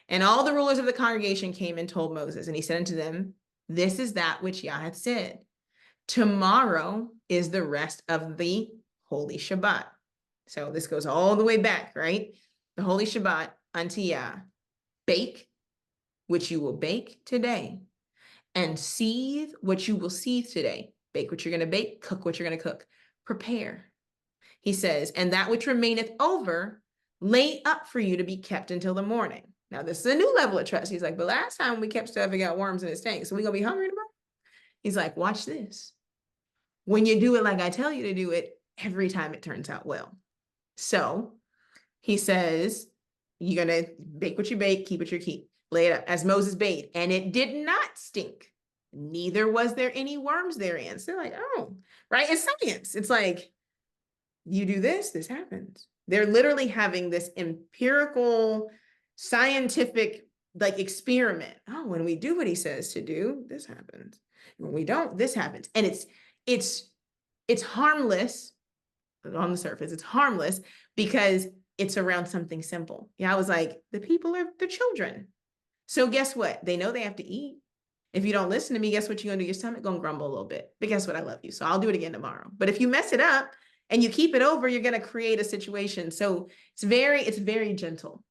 And all the rulers of the congregation came and told Moses, and he said unto them, this is that which Yah hath said. Tomorrow is the rest of the holy Shabbat. So this goes all the way back, right? The holy Shabbat unto Yah. Bake, which you will bake today, and seethe what you will seethe today. Bake what you're going to bake, cook what you're going to cook. Prepare. He says, and that which remaineth over, lay up for you to be kept until the morning. Now, this is a new level of trust. He's like, but last time we kept stuff, it got worms in its tank. So we going to be hungry tomorrow? He's like, watch this. When you do it like I tell you to do it, every time it turns out well. So he says, you're going to bake what you bake, keep what you keep. Lay it up as Moses bade, and it did not stink. Neither was there any worms therein. So they're like, oh, right? It's science. It's like, you do this, this happens. They're literally having this empirical, scientific like experiment. Oh, when we do what he says to do, this happens. When we don't, this happens. And it's harmless on the surface. It's harmless because it's around something simple. Yeah, I was like, the people are the children. So guess what? They know they have to eat. If you don't listen to me, guess what you're gonna do? Your stomach gonna grumble a little bit. But guess what? I love you. So I'll do it again tomorrow. But if you mess it up, and you keep it over, you're going to create a situation. So it's very gentle.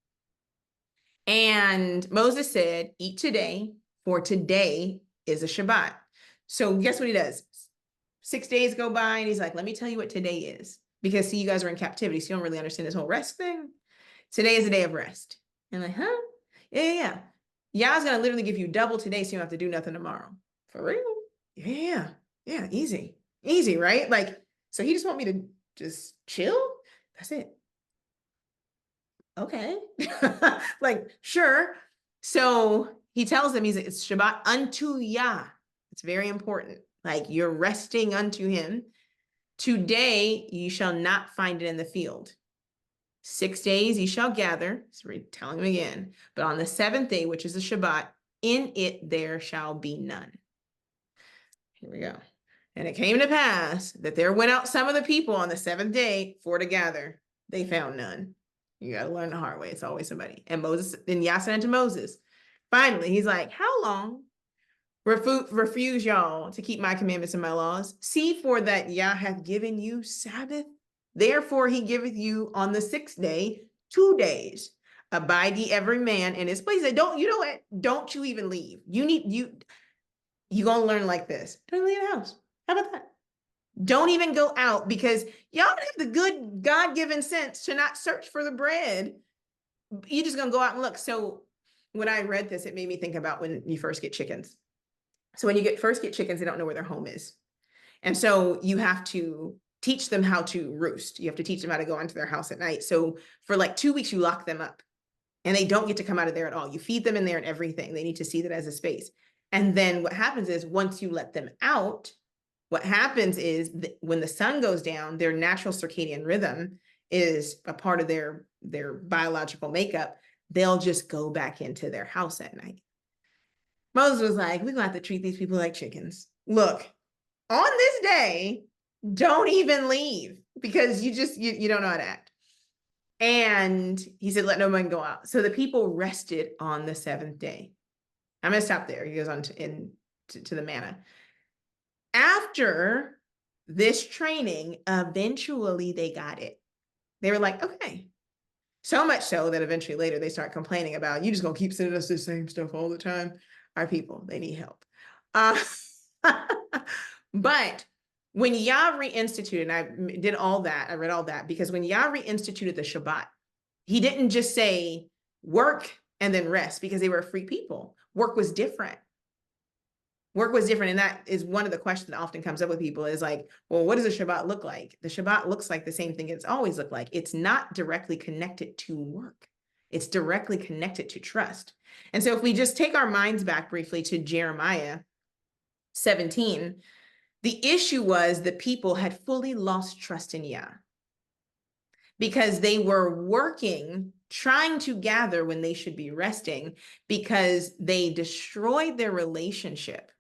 And Moses said, eat today, for today is a Shabbat. So guess what he does? 6 days go by, and he's like, let me tell you what today is. Because see, you guys are in captivity, so you don't really understand this whole rest thing. Today is a day of rest. And like, huh? Yeah. Yah's going to literally give you double today, so you don't have to do nothing tomorrow. For real? Yeah, easy. Easy, right? Like, so he just want me to just chill? That's it. Okay. Like, sure. So he tells them, it's Shabbat unto Yah. It's very important. Like, you're resting unto him. Today you shall not find it in the field. 6 days you shall gather. So we're telling him again. But on the seventh day, which is the Shabbat, in it there shall be none. Here we go. And it came to pass that there went out some of the people on the seventh day for to gather. They found none. You got to learn the hard way. It's always somebody. And Moses, then Yah said unto Moses, finally, he's like, how long refuse y'all to keep my commandments and my laws? See, for that Yah hath given you Sabbath. Therefore, he giveth you on the sixth day 2 days. Abide ye every man in his place. Don't you know what? Don't you even leave. You gonna learn like this. Don't leave the house. How about that? Don't even go out, because y'all don't have the good God-given sense to not search for the bread. You're just gonna go out and look. So when I read this, it made me think about when you first get chickens. So when you first get chickens, they don't know where their home is. And so you have to teach them how to roost. You have to teach them how to go into their house at night. So for like 2 weeks, you lock them up and they don't get to come out of there at all. You feed them in there and everything. They need to see that as a space. And then what happens is, once you let them out, what happens is when the sun goes down, their natural circadian rhythm is a part of their biological makeup. They'll just go back into their house at night. Moses was like, we're gonna have to treat these people like chickens. Look, on this day, don't even leave, because you don't know how to act. And he said, let no man go out. So the people rested on the seventh day. I'm going to stop there. He goes on to the manna. After this training, eventually they got it. They were like, okay. So much so that eventually later they start complaining about, you just going to keep sending us the same stuff all the time. Our people, they need help. But when Yah reinstituted, and I did all that, I read all that, because when Yah reinstituted the Shabbat, he didn't just say work and then rest, because they were a free people. Work was different. Work was different. And that is one of the questions that often comes up with people, is like, well, what does the Shabbat look like? The Shabbat looks like the same thing it's always looked like. It's not directly connected to work. It's directly connected to trust. And so if we just take our minds back briefly to Jeremiah 17, the issue was the people had fully lost trust in Yah, because they were working, trying to gather when they should be resting, because they destroyed their relationship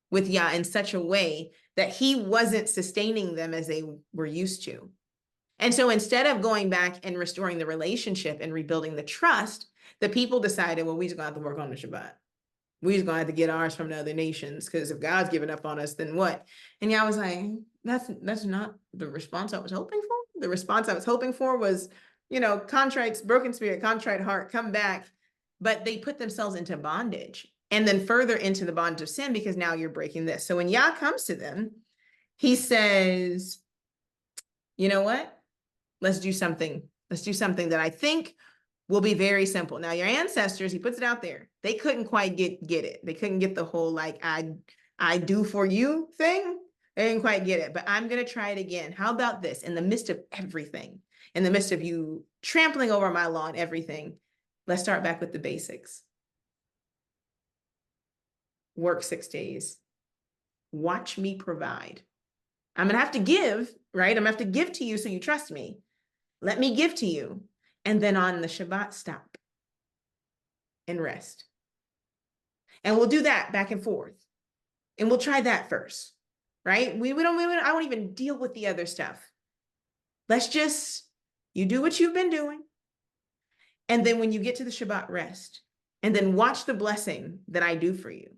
with Yah in such a way that he wasn't sustaining them as they were used to. And so instead of going back and restoring the relationship and rebuilding the trust, the people decided, well, we just gonna have to work on the Shabbat. We just gonna have to get ours from the other nations, because if God's given up on us, then what? And Yah was like, that's not the response I was hoping for. The response I was hoping for was, contrite, broken spirit, contrite heart, come back. But they put themselves into bondage, and then further into the bondage of sin, because now you're breaking this. So when Yah comes to them, he says, you know what? Let's do something. Let's do something that I think will be very simple. Now, your ancestors, he puts it out there, they couldn't quite get it. They couldn't get the whole, like, I do for you thing. They didn't quite get it, but I'm going to try it again. How about this? In the midst of everything, in the midst of you trampling over my law and everything, let's start back with the basics. Work 6 days. Watch me provide. I'm going to have to give, right? I'm going to have to give to you so you trust me. Let me give to you. And then on the Shabbat, stop and rest. And we'll do that back and forth. And we'll try that first, right? I won't even deal with the other stuff. Let's just, you do what you've been doing. And then when you get to the Shabbat, rest. And then watch the blessing that I do for you.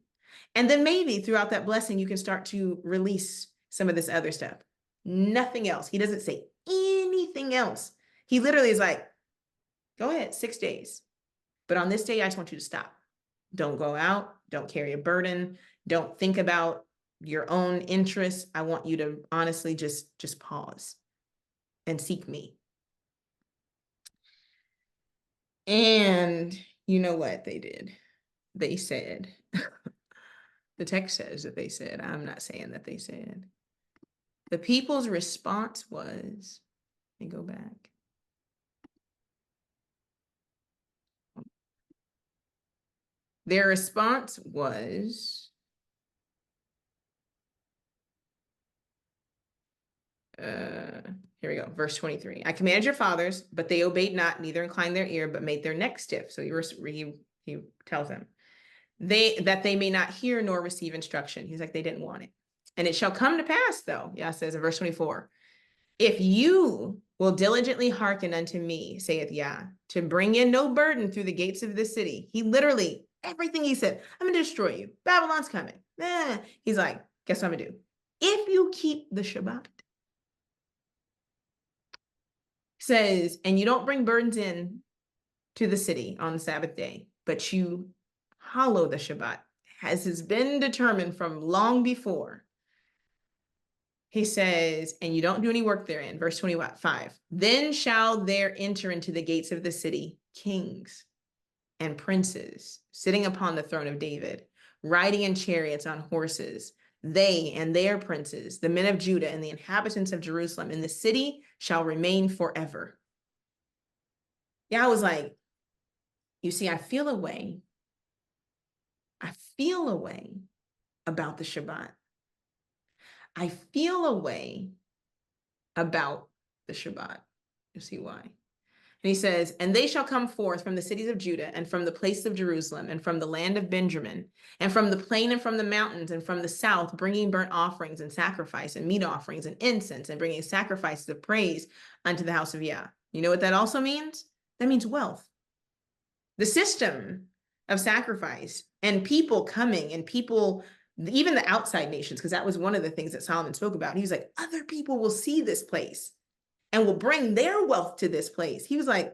And then maybe throughout that blessing, you can start to release some of this other stuff. Nothing else. He doesn't say anything else. He literally is like, go ahead, 6 days. But on this day, I just want you to stop. Don't go out. Don't carry a burden. Don't think about your own interests. I want you to honestly just pause and seek me. And you know what they did? They said, the text says that they said, I'm not saying that they said, The people's response was, let me go back. Their response was, here we go, verse 23. I commanded your fathers, but they obeyed not, neither inclined their ear, but made their neck stiff. So he tells them, that they may not hear nor receive instruction. He's like, they didn't want it. And it shall come to pass, though, Yah says in verse 24, if you will diligently hearken unto me, saith Yah, to bring in no burden through the gates of this city. He literally, everything he said, I'm going to destroy you. Babylon's coming. He's like, guess what I'm going to do? If you keep the Shabbat, says, and you don't bring burdens in to the city on the Sabbath day, but you hallow the Shabbat, as has been determined from long before. He says, and you don't do any work therein, verse 25, then shall there enter into the gates of the city kings and princes sitting upon the throne of David, riding in chariots on horses, they and their princes, the men of Judah and the inhabitants of Jerusalem, and the city shall remain forever. Yeah, I was like, you see, I feel a way about the Shabbat. I feel a way about the Shabbat. You see why. And he says, and they shall come forth from the cities of Judah and from the place of Jerusalem and from the land of Benjamin and from the plain and from the mountains and from the south, bringing burnt offerings and sacrifice and meat offerings and incense and bringing sacrifices of praise unto the house of Yah. You know what that also means? That means wealth. The system of sacrifice and people coming and people, even the outside nations, because that was one of the things that Solomon spoke about. He was like, other people will see this place and will bring their wealth to this place. He was like,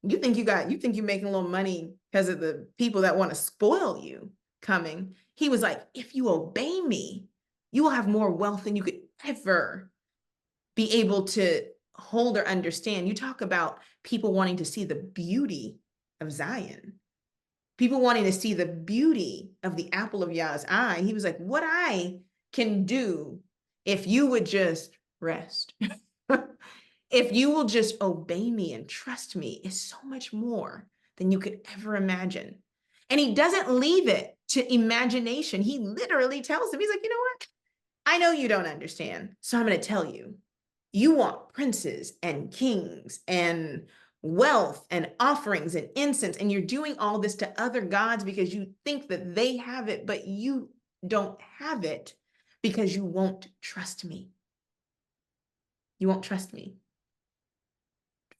you think you're making a little money because of the people that want to spoil you coming. He was like, if you obey me, you will have more wealth than you could ever be able to hold or understand. You talk about people wanting to see the beauty of Zion, people wanting to see the beauty of the apple of Yah's eye. He was like, what I can do if you would just rest. If you will just obey me and trust me, is so much more than you could ever imagine. And he doesn't leave it to imagination. He literally tells them, he's like, you know what? I know you don't understand, so I'm going to tell you. You want princes and kings and wealth and offerings and incense, and you're doing all this to other gods because you think that they have it, but you don't have it because you won't trust me. You won't trust me.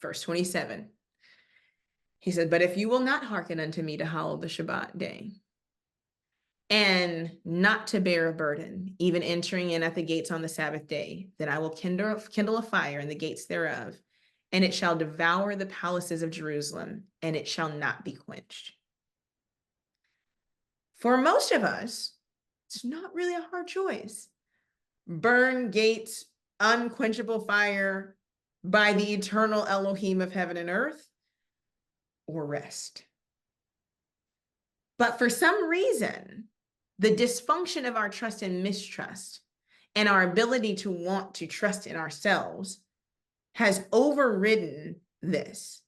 Verse 27, he said, but if you will not hearken unto me to hallow the Shabbat day, and not to bear a burden, even entering in at the gates on the Sabbath day, then I will kindle a fire in the gates thereof, and it shall devour the palaces of Jerusalem, and it shall not be quenched. For most of us, it's not really a hard choice. Burn gates, unquenchable fire by the eternal Elohim of heaven and earth, or rest. But for some reason, the dysfunction of our trust and mistrust and our ability to want to trust in ourselves has overridden this.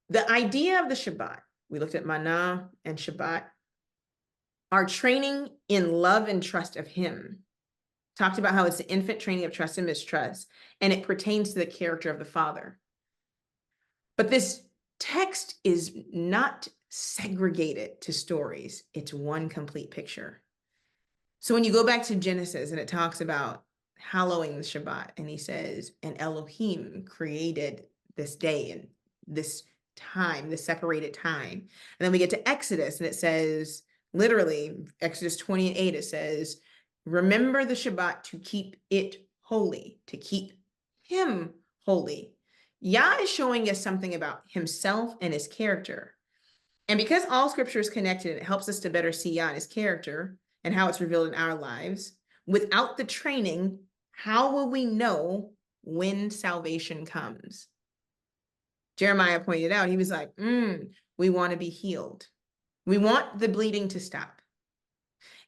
The idea of the Shabbat, we looked at manna and Shabbat, our training in love and trust of him. Talked about how it's the infant training of trust and mistrust, and it pertains to the character of the Father. But this text is not segregated to stories. It's one complete picture. So when you go back to Genesis and it talks about hallowing the Shabbat, and he says, and Elohim created this day and this time, this separated time. And then we get to Exodus and it says, literally, Exodus 28, it says, remember the Shabbat to keep it holy, to keep him holy. Yah is showing us something about himself and his character. And because all scripture is connected, it helps us to better see Yah and his character and how it's revealed in our lives. Without the training, how will we know when salvation comes? Jeremiah pointed out, he was like, we want to be healed. We want the bleeding to stop.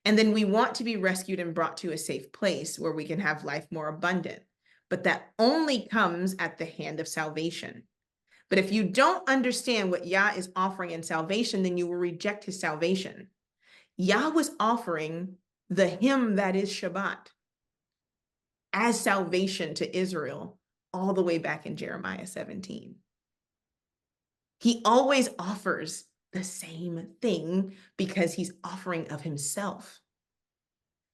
And then we want to be rescued and brought to a safe place where we can have life more abundant. But that only comes at the hand of salvation. But if you don't understand what Yah is offering in salvation, then you will reject his salvation. Yah was offering the him that is Shabbat as salvation to Israel all the way back in Jeremiah 17. He always offers the same thing because he's offering of himself.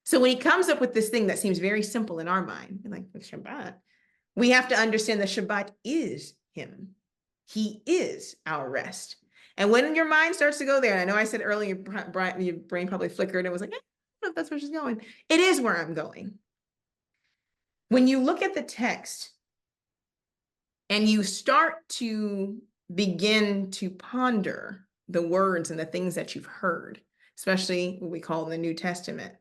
So when he comes up with this thing that seems very simple in our mind, like the Shabbat, we have to understand that Shabbat is him. He is our rest. And when your mind starts to go there, I know I said earlier, your brain probably flickered and was like, I don't know if that's where she's going. It is where I'm going. When you look at the text and you start to begin to ponder the words and the things that you've heard, especially what we call in the New Testament,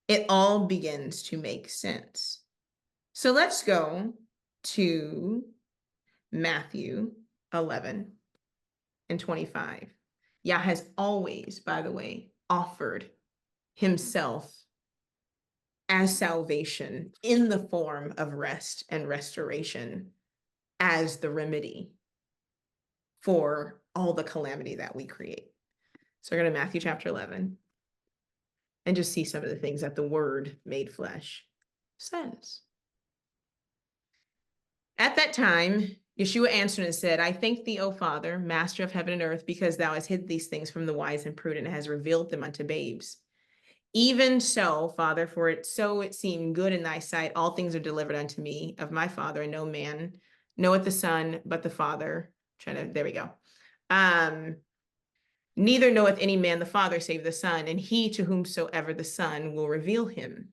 it all begins to make sense. So let's go to Matthew 11 and 25. Yah has always, by the way, offered himself as salvation in the form of rest and restoration as the remedy for all the calamity that we create. So we're going to Matthew chapter 11 and just see some of the things that the word made flesh says. At that time, Yeshua answered and said, I thank thee, O Father, master of heaven and earth, because thou hast hid these things from the wise and prudent and hast revealed them unto babes. Even so, Father, for it seemed good in thy sight, all things are delivered unto me of my Father, and no man knoweth the Son but the Father. There we go. Neither knoweth any man the Father save the Son, and he to whomsoever the Son will reveal him.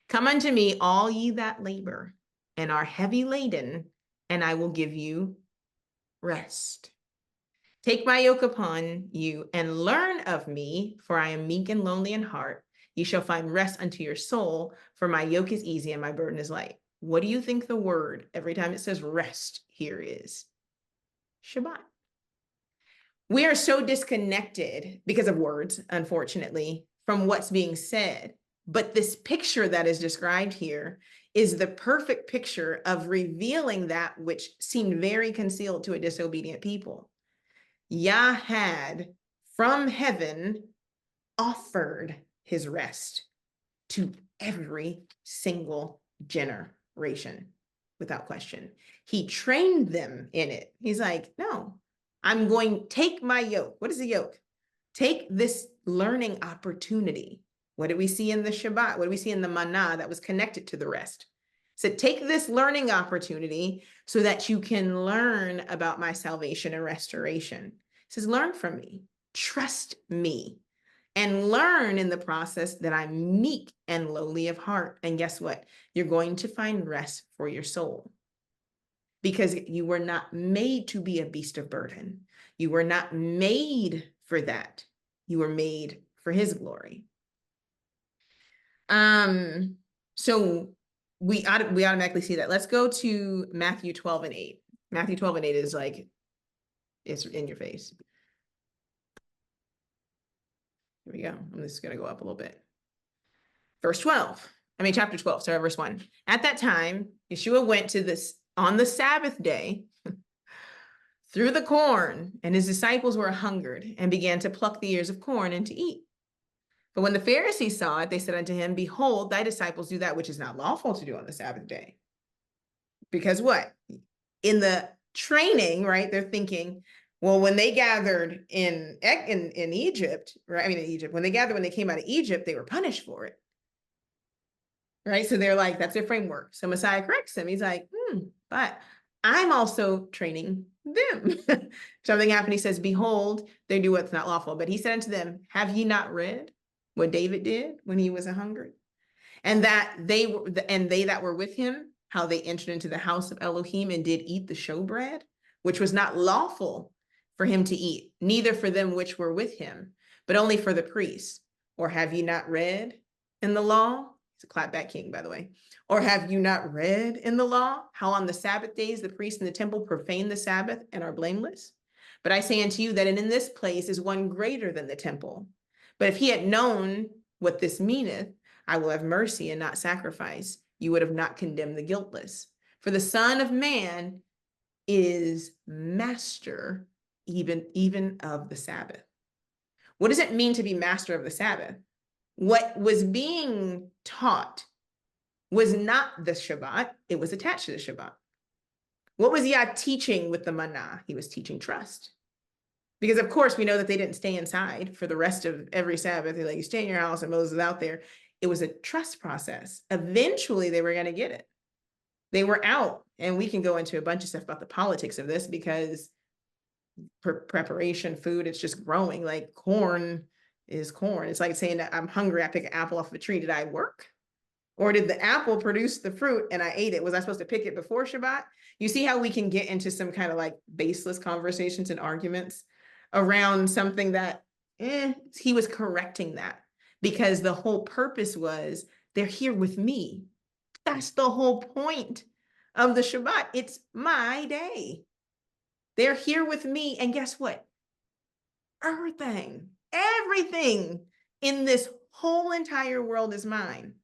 Come unto me, all ye that labor and are heavy laden, and I will give you rest. Take my yoke upon you and learn of me, for I am meek and lowly in heart. You shall find rest unto your soul, for my yoke is easy and my burden is light. What do you think the word, every time it says rest, here is? Shabbat. We are so disconnected because of words, unfortunately, from what's being said. But this picture that is described here is the perfect picture of revealing that which seemed very concealed to a disobedient people. Yah had from heaven offered his rest to every single generation without question. He trained them in it. He's like, no, I'm going to take my yoke. What is a yoke? Take this learning opportunity. What did we see in the Shabbat? What did we see in the manna that was connected to the rest? So take this learning opportunity so that you can learn about my salvation and restoration. It says, learn from me, trust me, and learn in the process that I'm meek and lowly of heart. And guess what? You're going to find rest for your soul, because you were not made to be a beast of burden. You were not made for that. You were made for his glory. So we automatically see that. Let's go to Matthew 12 and 8. Matthew 12 and 8 is like, it's in your face. Here we go. I'm just going to go up a little bit. Chapter 12, sorry, verse 1. At that time, Yeshua went to this on the Sabbath day through the corn, and his disciples were hungered and began to pluck the ears of corn and to eat. But when the Pharisees saw it, they said unto him, behold, thy disciples do that which is not lawful to do on the Sabbath day. Because what? In the training, right, they're thinking, well, when they gathered in Egypt, right? When they came out of Egypt, they were punished for it. Right? So they're like, that's their framework. So Messiah corrects him. He's like, but I'm also training them. Something happened. He says, behold, they do what's not lawful. But he said unto them, have ye not read what David did when he was a hungry? And that they that were with him, how they entered into the house of Elohim and did eat the showbread, which was not lawful for him to eat, neither for them which were with him, but only for the priests. Or have you not read in the law? It's a clapback king, by the way. Or have you not read in the law how on the Sabbath days the priests in the temple profane the Sabbath and are blameless? But I say unto you that in this place is one greater than the temple. But if he had known what this meaneth, I will have mercy and not sacrifice, you would have not condemned the guiltless. For the Son of Man is master even of the Sabbath. What does it mean to be master of the Sabbath? What was being taught was not the Shabbat, it was attached to the Shabbat. What was Yah teaching with the manna? He was teaching trust. Because of course we know that they didn't stay inside for the rest of every Sabbath. They're like, you stay in your house and Moses is out there. It was a trust process. Eventually they were going to get it. They were out, and we can go into a bunch of stuff about the politics of this because preparation, food, it's just growing. Like corn is corn. It's like saying that I'm hungry, I pick an apple off a tree. Did I work? Or did the apple produce the fruit and I ate it? Was I supposed to pick it before Shabbat? You see how we can get into some kind of like baseless conversations and arguments around something that he was correcting that, because the whole purpose was they're here with me. That's the whole point of the Shabbat. It's my day. They're here with me. And guess what? Everything in this whole entire world is mine.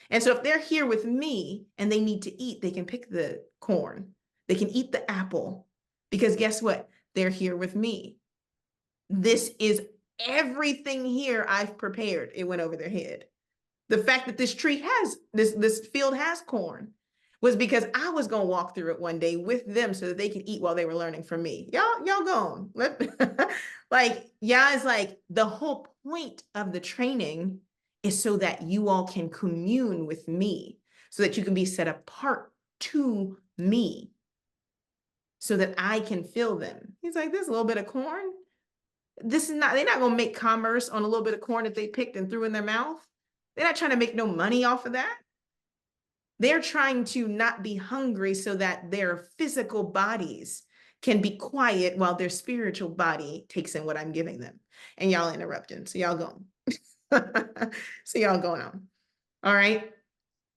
And so if they're here with me and they need to eat, they can pick the corn. They can eat the apple, because guess what? They're here with me. This is everything here I've prepared. It went over their head. The fact that this tree has, this field has corn was because I was going to walk through it one day with them so that they could eat while they were learning from me. Y'all go on. Like, Yah is like, the whole point of the training is so that you all can commune with me, so that you can be set apart to me, so that I can fill them. He's like, there's a little bit of corn. This is not, they're not going to make commerce on a little bit of corn that they picked and threw in their mouth. They're not trying to make no money off of that. They're trying to not be hungry so that their physical bodies can be quiet while their spiritual body takes in what I'm giving them. And y'all interrupting. So y'all go. So y'all going on. All right.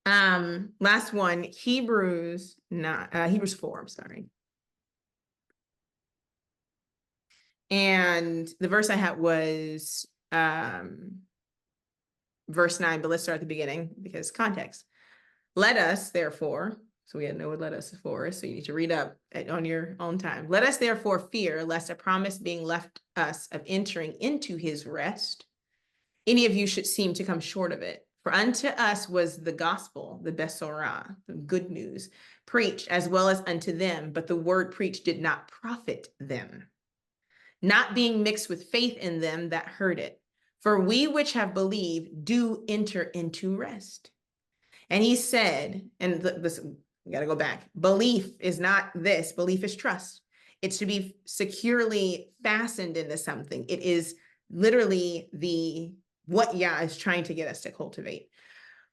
Last one, Hebrews 4, I'm sorry. And the verse I had was verse 9, but let's start at the beginning because context. Let us, therefore, so we had to know what let us is for, so you need to read up on your own time. Let us therefore fear, lest a promise being left us of entering into his rest, any of you should seem to come short of it. For unto us was the gospel, the Besorah, the good news, preached as well as unto them, but the word preached did not profit them, not being mixed with faith in them that heard it. For we which have believed do enter into rest. And he said, and this, we got to go back. Belief is not this. Belief is trust. It's to be securely fastened into something. It is literally what Yah is trying to get us to cultivate.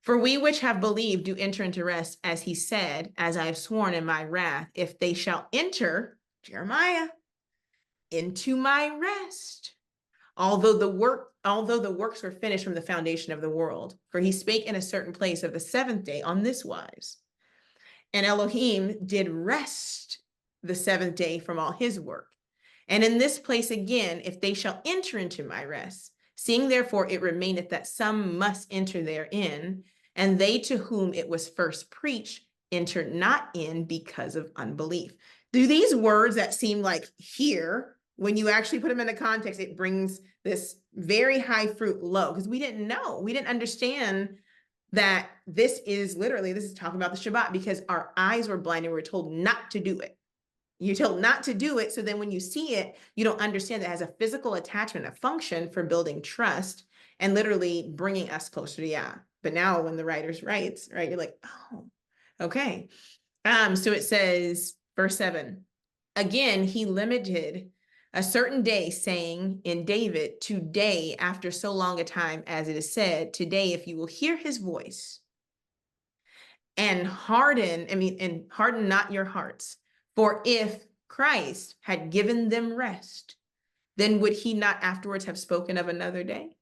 For we which have believed do enter into rest, as he said, as I have sworn in my wrath, if they shall enter, Jeremiah, into my rest. Although the works were finished from the foundation of the world, for he spake in a certain place of the seventh day on this wise. And Elohim did rest the seventh day from all his work. And in this place again, if they shall enter into my rest, seeing therefore it remaineth that some must enter therein, and they to whom it was first preached entered not in because of unbelief. Do these words that seem like here, when you actually put them in the context, it brings this very high fruit low, because we didn't know, we didn't understand that this is talking about the Shabbat, because our eyes were blinded. We were told not to do it. You're told not to do it. So then when you see it, you don't understand that it has a physical attachment, a function for building trust and literally bringing us closer to Yah. But now when the writer writes, right, you're like, oh, okay. So it says, verse 7, again, he limited a certain day, saying in David, today, after so long a time, as it is said, today, if you will hear his voice and harden not your hearts. For if Christ had given them rest, then would he not afterwards have spoken of another day?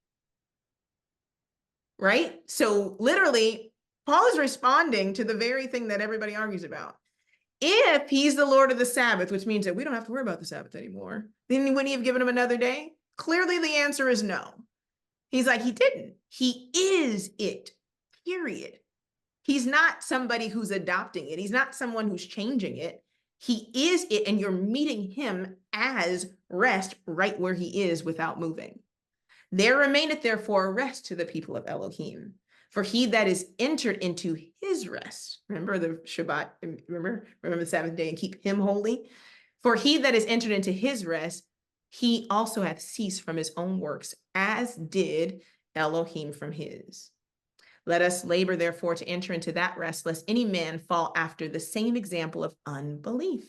Right? So literally, Paul is responding to the very thing that everybody argues about. If he's the Lord of the Sabbath, which means that we don't have to worry about the Sabbath anymore, then wouldn't he have given him another day? Clearly, the answer is no. He's like, he didn't. He is it, period. He's not somebody who's adopting it. He's not someone who's changing it. He is it, and you're meeting him as rest right where he is without moving. There remaineth therefore a rest to the people of Elohim. For he that is entered into his rest, remember the Shabbat, remember the Sabbath day and keep him holy. For he that is entered into his rest, he also hath ceased from his own works, as did Elohim from his. Let us labor, therefore, to enter into that rest, lest any man fall after the same example of unbelief.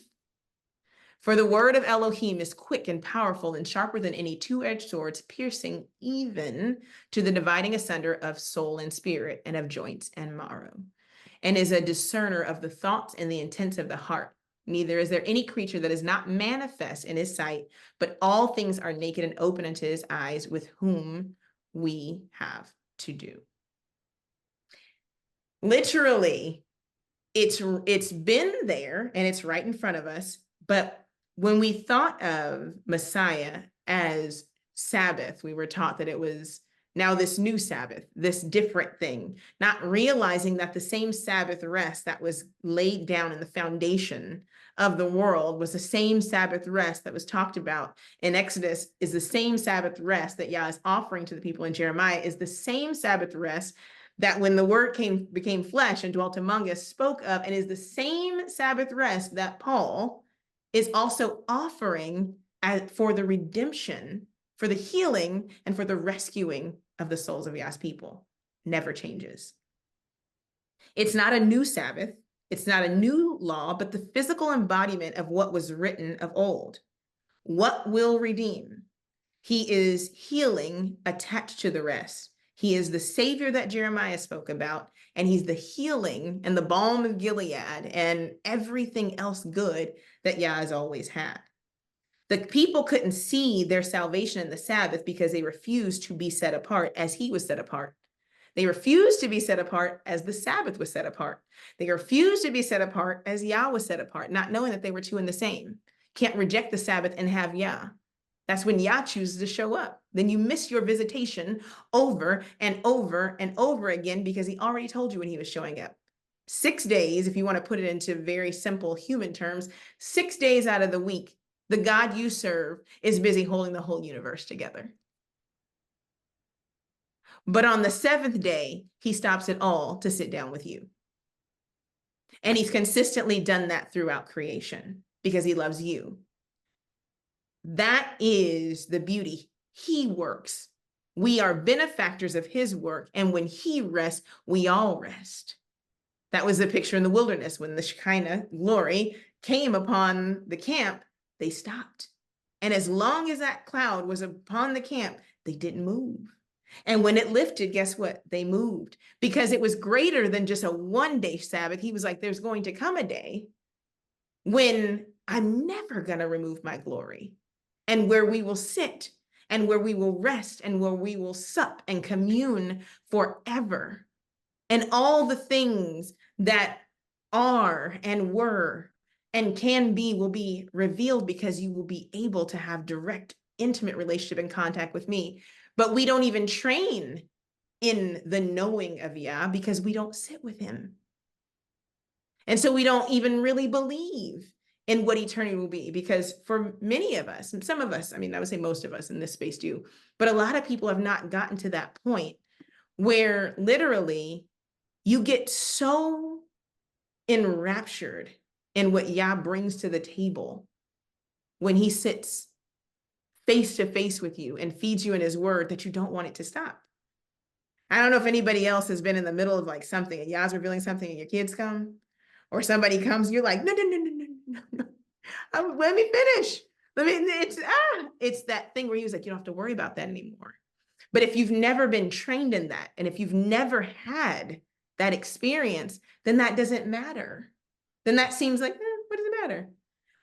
For the word of Elohim is quick and powerful and sharper than any two-edged sword, piercing even to the dividing asunder of soul and spirit, and of joints and marrow, and is a discerner of the thoughts and the intents of the heart. Neither is there any creature that is not manifest in his sight, but all things are naked and open unto his eyes, with whom we have to do. Literally, it's been there and it's right in front of us, but when we thought of Messiah as Sabbath, we were taught that it was now this new Sabbath, this different thing, not realizing that the same Sabbath rest that was laid down in the foundation of the world was the same Sabbath rest that was talked about in Exodus, is the same Sabbath rest that Yah is offering to the people in Jeremiah, is the same Sabbath rest that when the word became flesh and dwelt among us spoke of, and is the same Sabbath rest that Paul is also offering for the redemption, for the healing, and for the rescuing of the souls of Yah's people. Never changes. It's not a new Sabbath. It's not a new law, but the physical embodiment of what was written of old. What will redeem? He is healing attached to the rest. He is the savior that Jeremiah spoke about, and he's the healing and the balm of Gilead and everything else good that Yah has always had. The people couldn't see their salvation in the Sabbath because they refused to be set apart as he was set apart. They refused to be set apart as the Sabbath was set apart. They refused to be set apart as Yah was set apart, not knowing that they were two in the same. Can't reject the Sabbath and have Yah. That's when Yah chooses to show up. Then you miss your visitation over and over and over again because he already told you when he was showing up. 6 days, if you want to put it into very simple human terms, 6 days out of the week, the God you serve is busy holding the whole universe together. But on the 7th day, he stops it all to sit down with you. And he's consistently done that throughout creation because he loves you. That is the beauty. He works. We are benefactors of his work. And when he rests, we all rest. That was the picture in the wilderness when the Shekinah glory came upon the camp, they stopped. And as long as that cloud was upon the camp, they didn't move. And when it lifted, guess what? They moved because it was greater than just a one-day Sabbath. He was like, there's going to come a day when I'm never going to remove my glory, and where we will sit and where we will rest and where we will sup and commune forever. And all the things that are and were and can be will be revealed because you will be able to have direct, intimate relationship and contact with me. But we don't even train in the knowing of Yah because we don't sit with him. And so we don't even really believe in what eternity will be, because for many of us, and some of us, I mean, I would say most of us in this space do, but a lot of people have not gotten to that point where literally you get so enraptured in what Yah brings to the table when he sits face to face with you and feeds you in his word that you don't want it to stop. I don't know if anybody else has been in the middle of like something and Yah's revealing something and your kids come or somebody comes, you're like, no. Let me finish. It's that thing where he was like, you don't have to worry about that anymore. But if you've never been trained in that, and if you've never had that experience, then that doesn't matter. Then that seems like, what does it matter?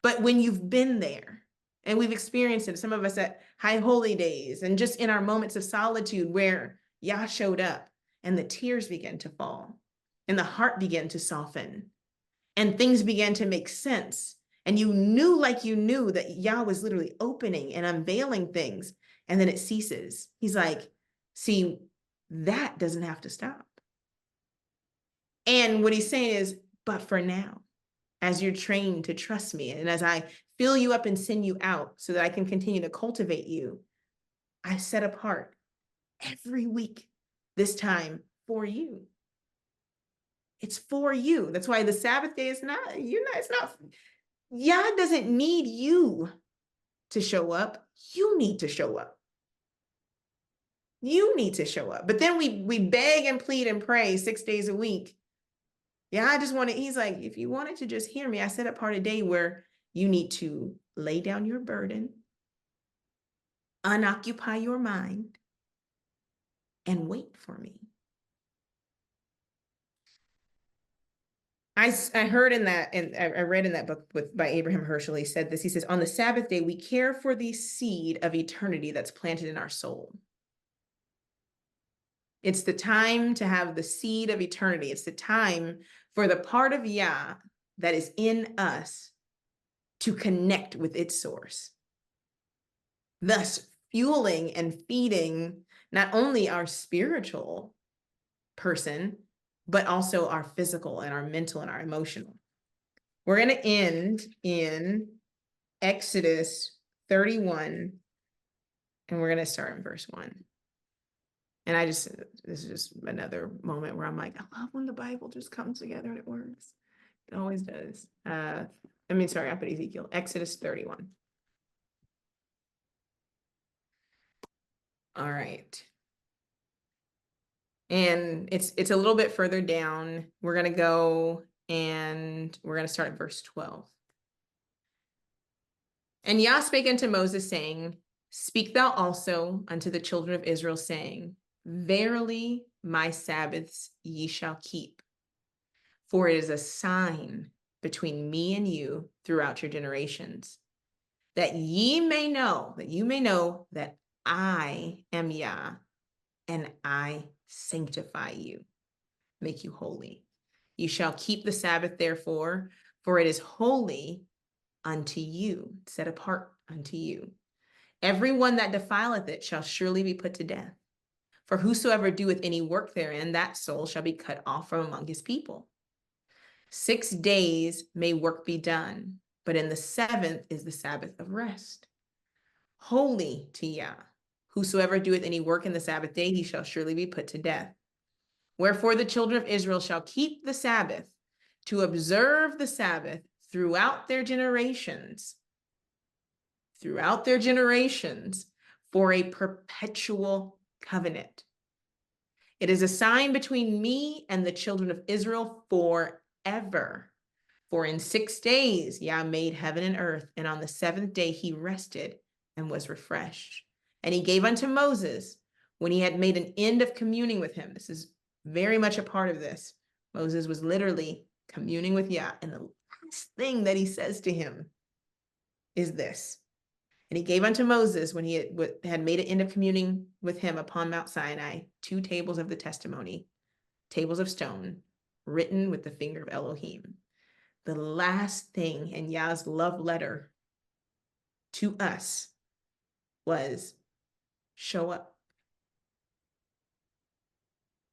But when you've been there and we've experienced it, some of us at high holy days and just in our moments of solitude where Yah showed up and the tears began to fall and the heart began to soften and things began to make sense. And you knew like you knew that Yah was literally opening and unveiling things. And then it ceases. He's like, See, that doesn't have to stop. And what he's saying is, but for now, as you're trained to trust me, and as I fill you up and send you out so that I can continue to cultivate you, I set apart every week this time for you. It's for you. That's why the Sabbath day is not, it's not, Yah doesn't need you to show up. You need to show up. You need to show up. But then we beg and plead and pray 6 days a week. Yeah, I just want to, he's like, if you wanted to just hear me, I set apart a day where you need to lay down your burden, unoccupy your mind, and wait for me. I heard in that, and I read in that book by Abraham Herschel, he said this, he says, on the Sabbath day, we care for the seed of eternity that's planted in our soul. It's the time to have the seed of eternity. It's the time for the part of Yah that is in us to connect with its source, thus fueling and feeding not only our spiritual person, but also our physical and our mental and our emotional. We're going to end in Exodus 31, and we're going to start in verse 1. And this is just another moment where I'm like, I love when the Bible just comes together and it works. It always does. I put Ezekiel, Exodus 31. All right. And it's a little bit further down. We're going to go and we're going to start at verse 12. And Yah spake unto Moses, saying, speak thou also unto the children of Israel, saying, verily my Sabbaths ye shall keep, for it is a sign between me and you throughout your generations, that you may know that I am Yah, and I sanctify you, make you holy. You shall keep the Sabbath, therefore, for it is holy unto you, set apart unto you. Everyone that defileth it shall surely be put to death. For whosoever doeth any work therein, that soul shall be cut off from among his people. 6 days may work be done, but in the 7th is the Sabbath of rest, holy to Yah. Whosoever doeth any work in the Sabbath day, he shall surely be put to death. Wherefore the children of Israel shall keep the Sabbath, to observe the Sabbath throughout their generations, for a perpetual covenant. It is a sign between me and the children of Israel forever. For in 6 days Yah made heaven and earth, and on the 7th day he rested and was refreshed. And he gave unto Moses, when he had made an end of communing with him. This is very much a part of this. Moses was literally communing with Yah, and the last thing that he says to him is this. And he gave unto Moses, when he had made an end of communing with him upon Mount Sinai, 2 tables of the testimony, tables of stone, written with the finger of Elohim. The last thing in Yah's love letter to us was, show up.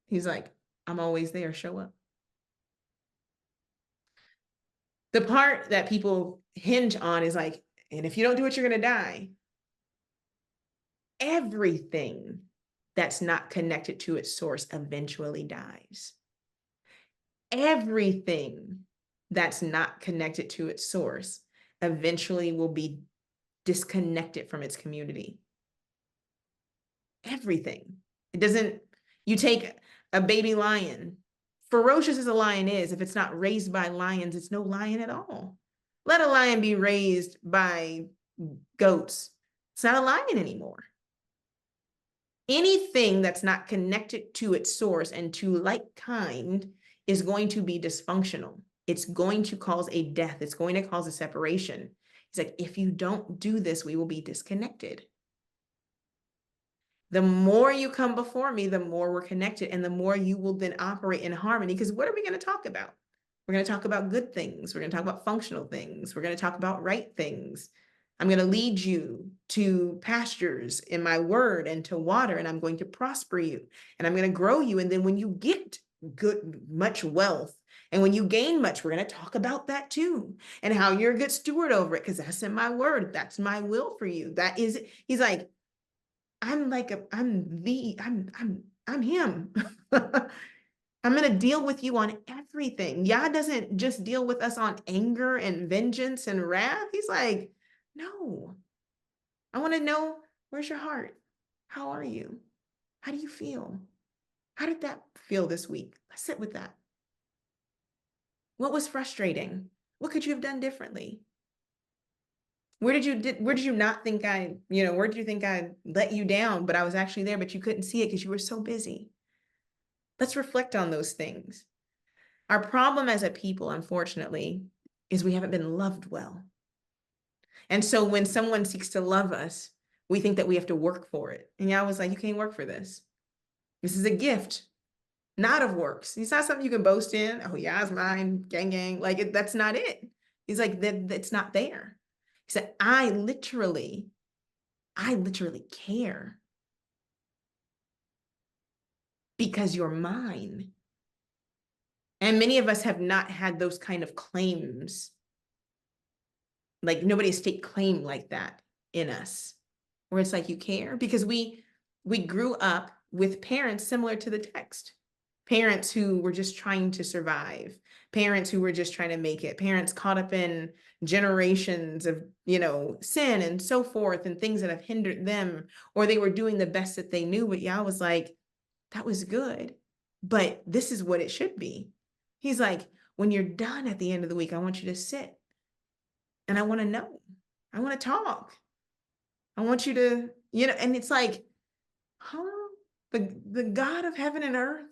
He's like, I'm always there, show up. The part that people hinge on is like, and if you don't do it, you're going to die. Everything that's not connected to its source eventually dies. Everything that's not connected to its source eventually will be disconnected from its community. Everything. It doesn't, you take a baby lion, ferocious as a lion is, if it's not raised by lions, it's no lion at all. Let a lion be raised by goats. It's not a lion anymore. Anything that's not connected to its source and to like kind is going to be dysfunctional. It's going to cause a death. It's going to cause a separation. He's like, if you don't do this, we will be disconnected. The more you come before me, the more we're connected, and the more you will then operate in harmony. Because what are we going to talk about? We're going to talk about good things. We're going to talk about functional things. We're going to talk about right things. I'm going to lead you to pastures in my word and to water, and I'm going to prosper you, and I'm going to grow you. And then when you get much wealth, and when you gain much, we're going to talk about that too, and how you're a good steward over it, because that's in my word. That's my will for you. That is, he's like, I'm him. I'm going to deal with you on everything. Yah doesn't just deal with us on anger and vengeance and wrath. He's like, no, I want to know, where's your heart? How are you? How do you feel? How did that feel this week? Let's sit with that. What was frustrating? What could you have done differently? Where did you not think where did you think I let you down, but I was actually there, but you couldn't see it because you were so busy? Let's reflect on those things. Our problem as a people, unfortunately, is we haven't been loved well. And so when someone seeks to love us, we think that we have to work for it. And Yah was like, you can't work for this. This is a gift, not of works. It's not something you can boast in. Oh, Yah's mine, gang, gang. Like, that's not it. He's like, that's not there. He said, I literally care because you're mine. And many of us have not had those kind of claims. Like, nobody has staked claim like that in us, where it's like, you care, because we grew up with parents similar to the text. Parents who were just trying to survive, parents who were just trying to make it, parents caught up in generations of, sin and so forth, and things that have hindered them, or they were doing the best that they knew. But Yah was like, that was good, but this is what it should be. He's like, when you're done at the end of the week, I want you to sit and I want to know, I want to talk. I want you to, and it's like, huh? The God of heaven and earth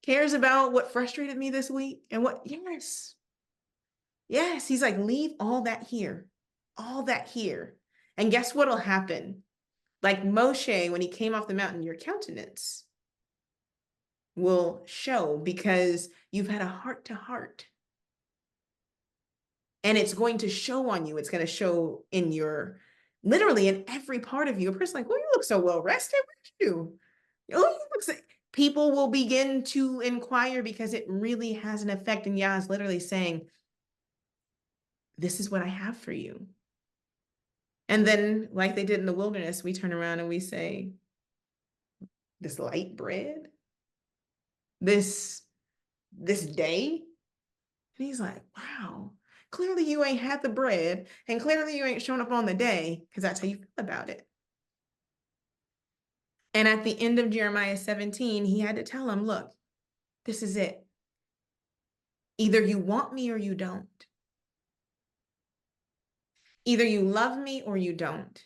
cares about what frustrated me this week and what, yes. He's like, leave all that here. And guess what'll happen? Like Moshe, when he came off the mountain, your countenance will show, because you've had a heart to heart. And it's going to show on you. It's going to show in literally in every part of you. A person like, well, you look so well rested. What did you do? Oh, you look so... People will begin to inquire, because it really has an effect. And Yah is literally saying, this is what I have for you. And then, like they did in the wilderness, we turn around and we say, this light bread, this day. And he's like, wow, clearly you ain't had the bread, and clearly you ain't shown up on the day, because that's how you feel about it. And at the end of Jeremiah 17, he had to tell him, look, this is it. Either you want me or you don't. Either you love me or you don't.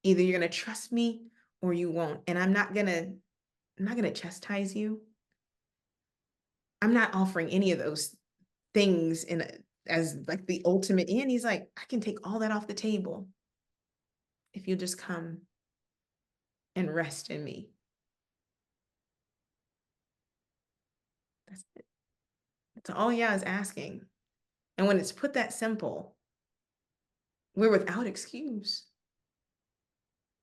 Either you're going to trust me or you won't. And I'm not going to chastise you. I'm not offering any of those things as like the ultimate end. He's like, I can take all that off the table if you just come and rest in me. That's it. That's all Yah is asking. And when it's put that simple, we're without excuse.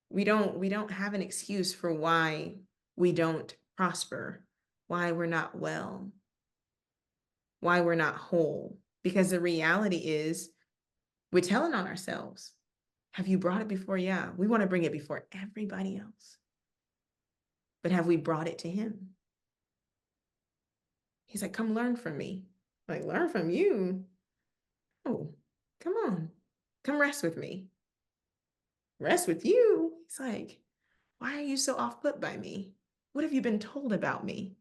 We don't have an excuse for why we don't prosper, why we're not well, why we're not whole. Because the reality is, we're telling on ourselves. Have you brought it before Yah? We want to bring it before everybody else. But have we brought it to him? He's like, come learn from me. Like, learn from you? Oh, come on. Come rest with me. Rest with you? He's like, why are you so off-put by me? What have you been told about me?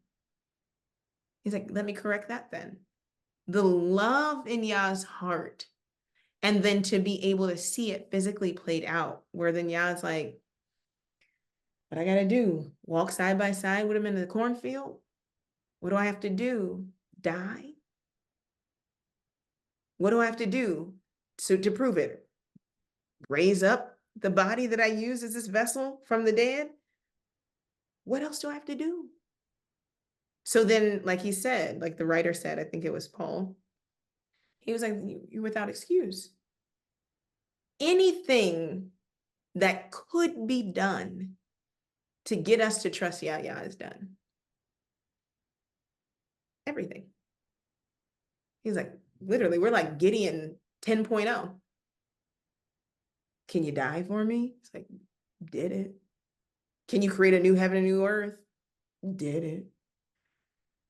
He's like, let me correct that then. The love in Yah's heart, and then to be able to see it physically played out, where then Yah's like, what I gotta do? Walk side by side with him in the cornfield? What do I have to do? Die? What do I have to do to prove it? Raise up the body that I use as this vessel from the dead? What else do I have to do? So then, like he said, like the writer said, I think it was Paul, he was like, you're without excuse. anything that could be done to get us to trust Yah is done. Everything. He's like, literally, we're like Gideon 10.0. Can you die for me? It's like, did it. Can you create a new heaven and new earth? Did it.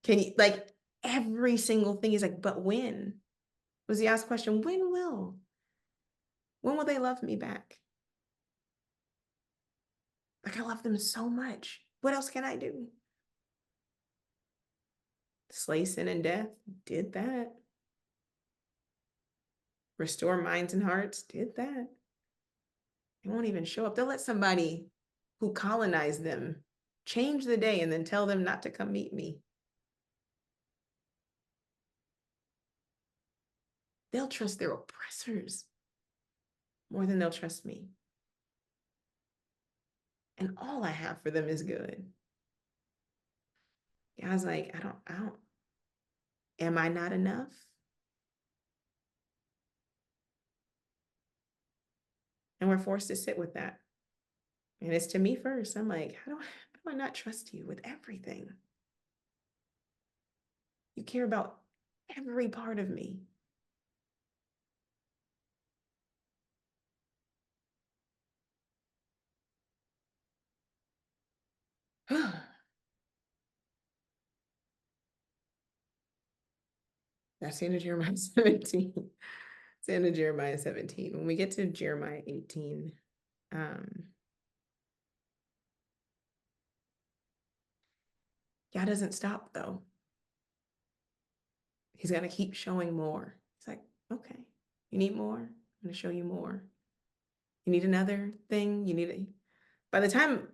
Can you, like, every single thing. He's like, but when? Was he asked the question, when will they love me back? Like, I love them so much. What else can I do? Slay sin and death, did that. Restore minds and hearts, did that. They won't even show up. They'll let somebody who colonized them change the day and then tell them not to come meet me. They'll trust their oppressors more than they'll trust me. And all I have for them is good. God's like, I don't, am I not enough? And we're forced to sit with that. And it's to me first. I'm like, how do I not trust you with everything? You care about every part of me. That's the end of Jeremiah 17. It's the end of Jeremiah 17. When we get to Jeremiah 18, God doesn't stop though. He's gonna keep showing more. It's like, okay, you need more? I'm gonna show you more. You need another thing? You need a by the time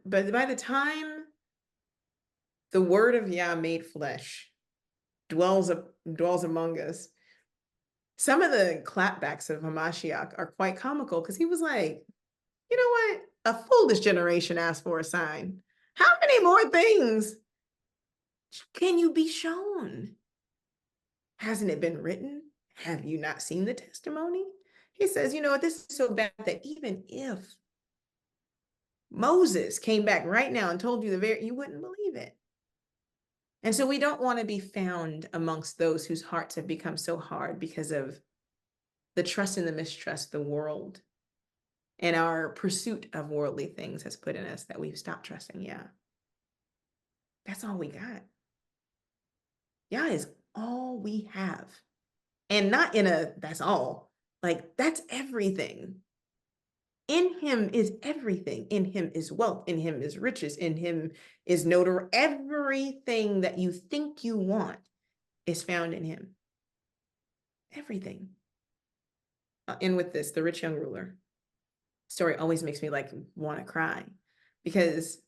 the word of Yah made flesh dwells among us, some of the clapbacks of Hamashiach are quite comical because he was like, you know what? A foolish generation asked for a sign. How many more things can you be shown? Hasn't it been written? Have you not seen the testimony? He says, you know what? This is so bad that even if Moses came back right now and told you you wouldn't believe it. And so we don't want to be found amongst those whose hearts have become so hard because of the trust and the mistrust the world and our pursuit of worldly things has put in us, that we've stopped trusting Yah. That's all we got. Yah is all we have. And not in a, that's all. Like, that's everything. In him is everything. In him is wealth. In him is riches. In him is notoriety. Everything that you think you want is found in him. Everything. I'll end with this, the rich young ruler. Story always makes me like want to cry, because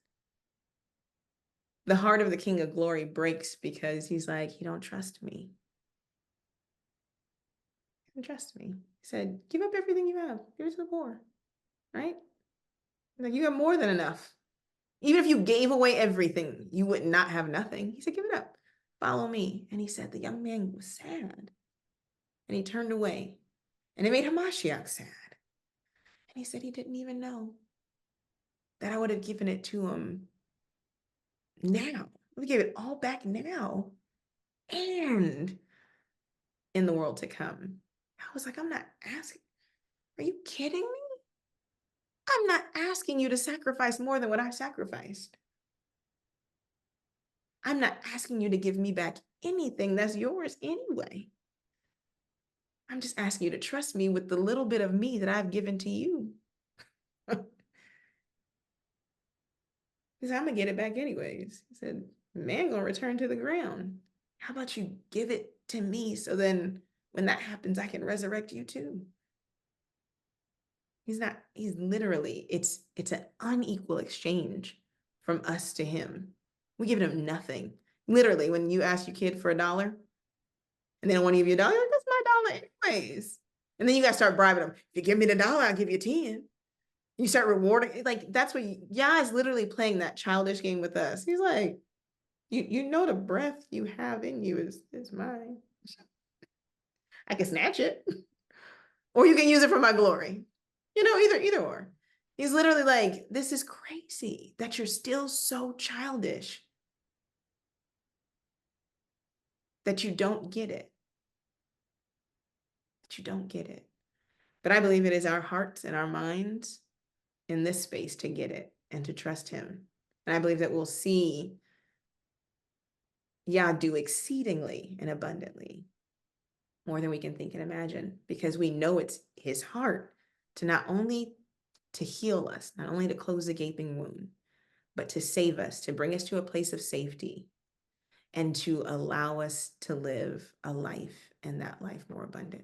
the heart of the King of Glory breaks because he's like, you don't trust me. You don't trust me. He said, give up everything you have. Give it to the poor, right? Like, you have more than enough. Even if you gave away everything, you would not have nothing. He said, give it up. Follow me. And he said, the young man was sad. And he turned away. And it made Hamashiach sad. And he said he didn't even know that I would have given it to him now. We gave it all back now and in the world to come. I was like, I'm not asking. Are you kidding me? I'm not asking you to sacrifice more than what I sacrificed. I'm not asking you to give me back anything that's yours anyway. I'm just asking you to trust me with the little bit of me that I've given to you. He said, I'm gonna get it back anyways. He said, man gonna return to the ground. How about you give it to me, so then when that happens, I can resurrect you too. He's literally, it's an unequal exchange from us to him. We give him nothing. Literally, when you ask your kid for $1 and they don't want to give you $1, that's my dollar anyways. And then you gotta start bribing them. If you give me the $1, I'll give you 10. You start rewarding, like, that's what Yah is literally playing that childish game with us. He's like, you know the breath you have in you is mine. I can snatch it, or you can use it for my glory. Either or. He's literally like, this is crazy that you're still so childish that you don't get it. That you don't get it. But I believe it is our hearts and our minds in this space to get it and to trust him. And I believe that we'll see Yah do exceedingly and abundantly more than we can think and imagine, because we know it's his heart to not only to heal us, not only to close the gaping wound, but to save us, to bring us to a place of safety, and to allow us to live a life and that life more abundant.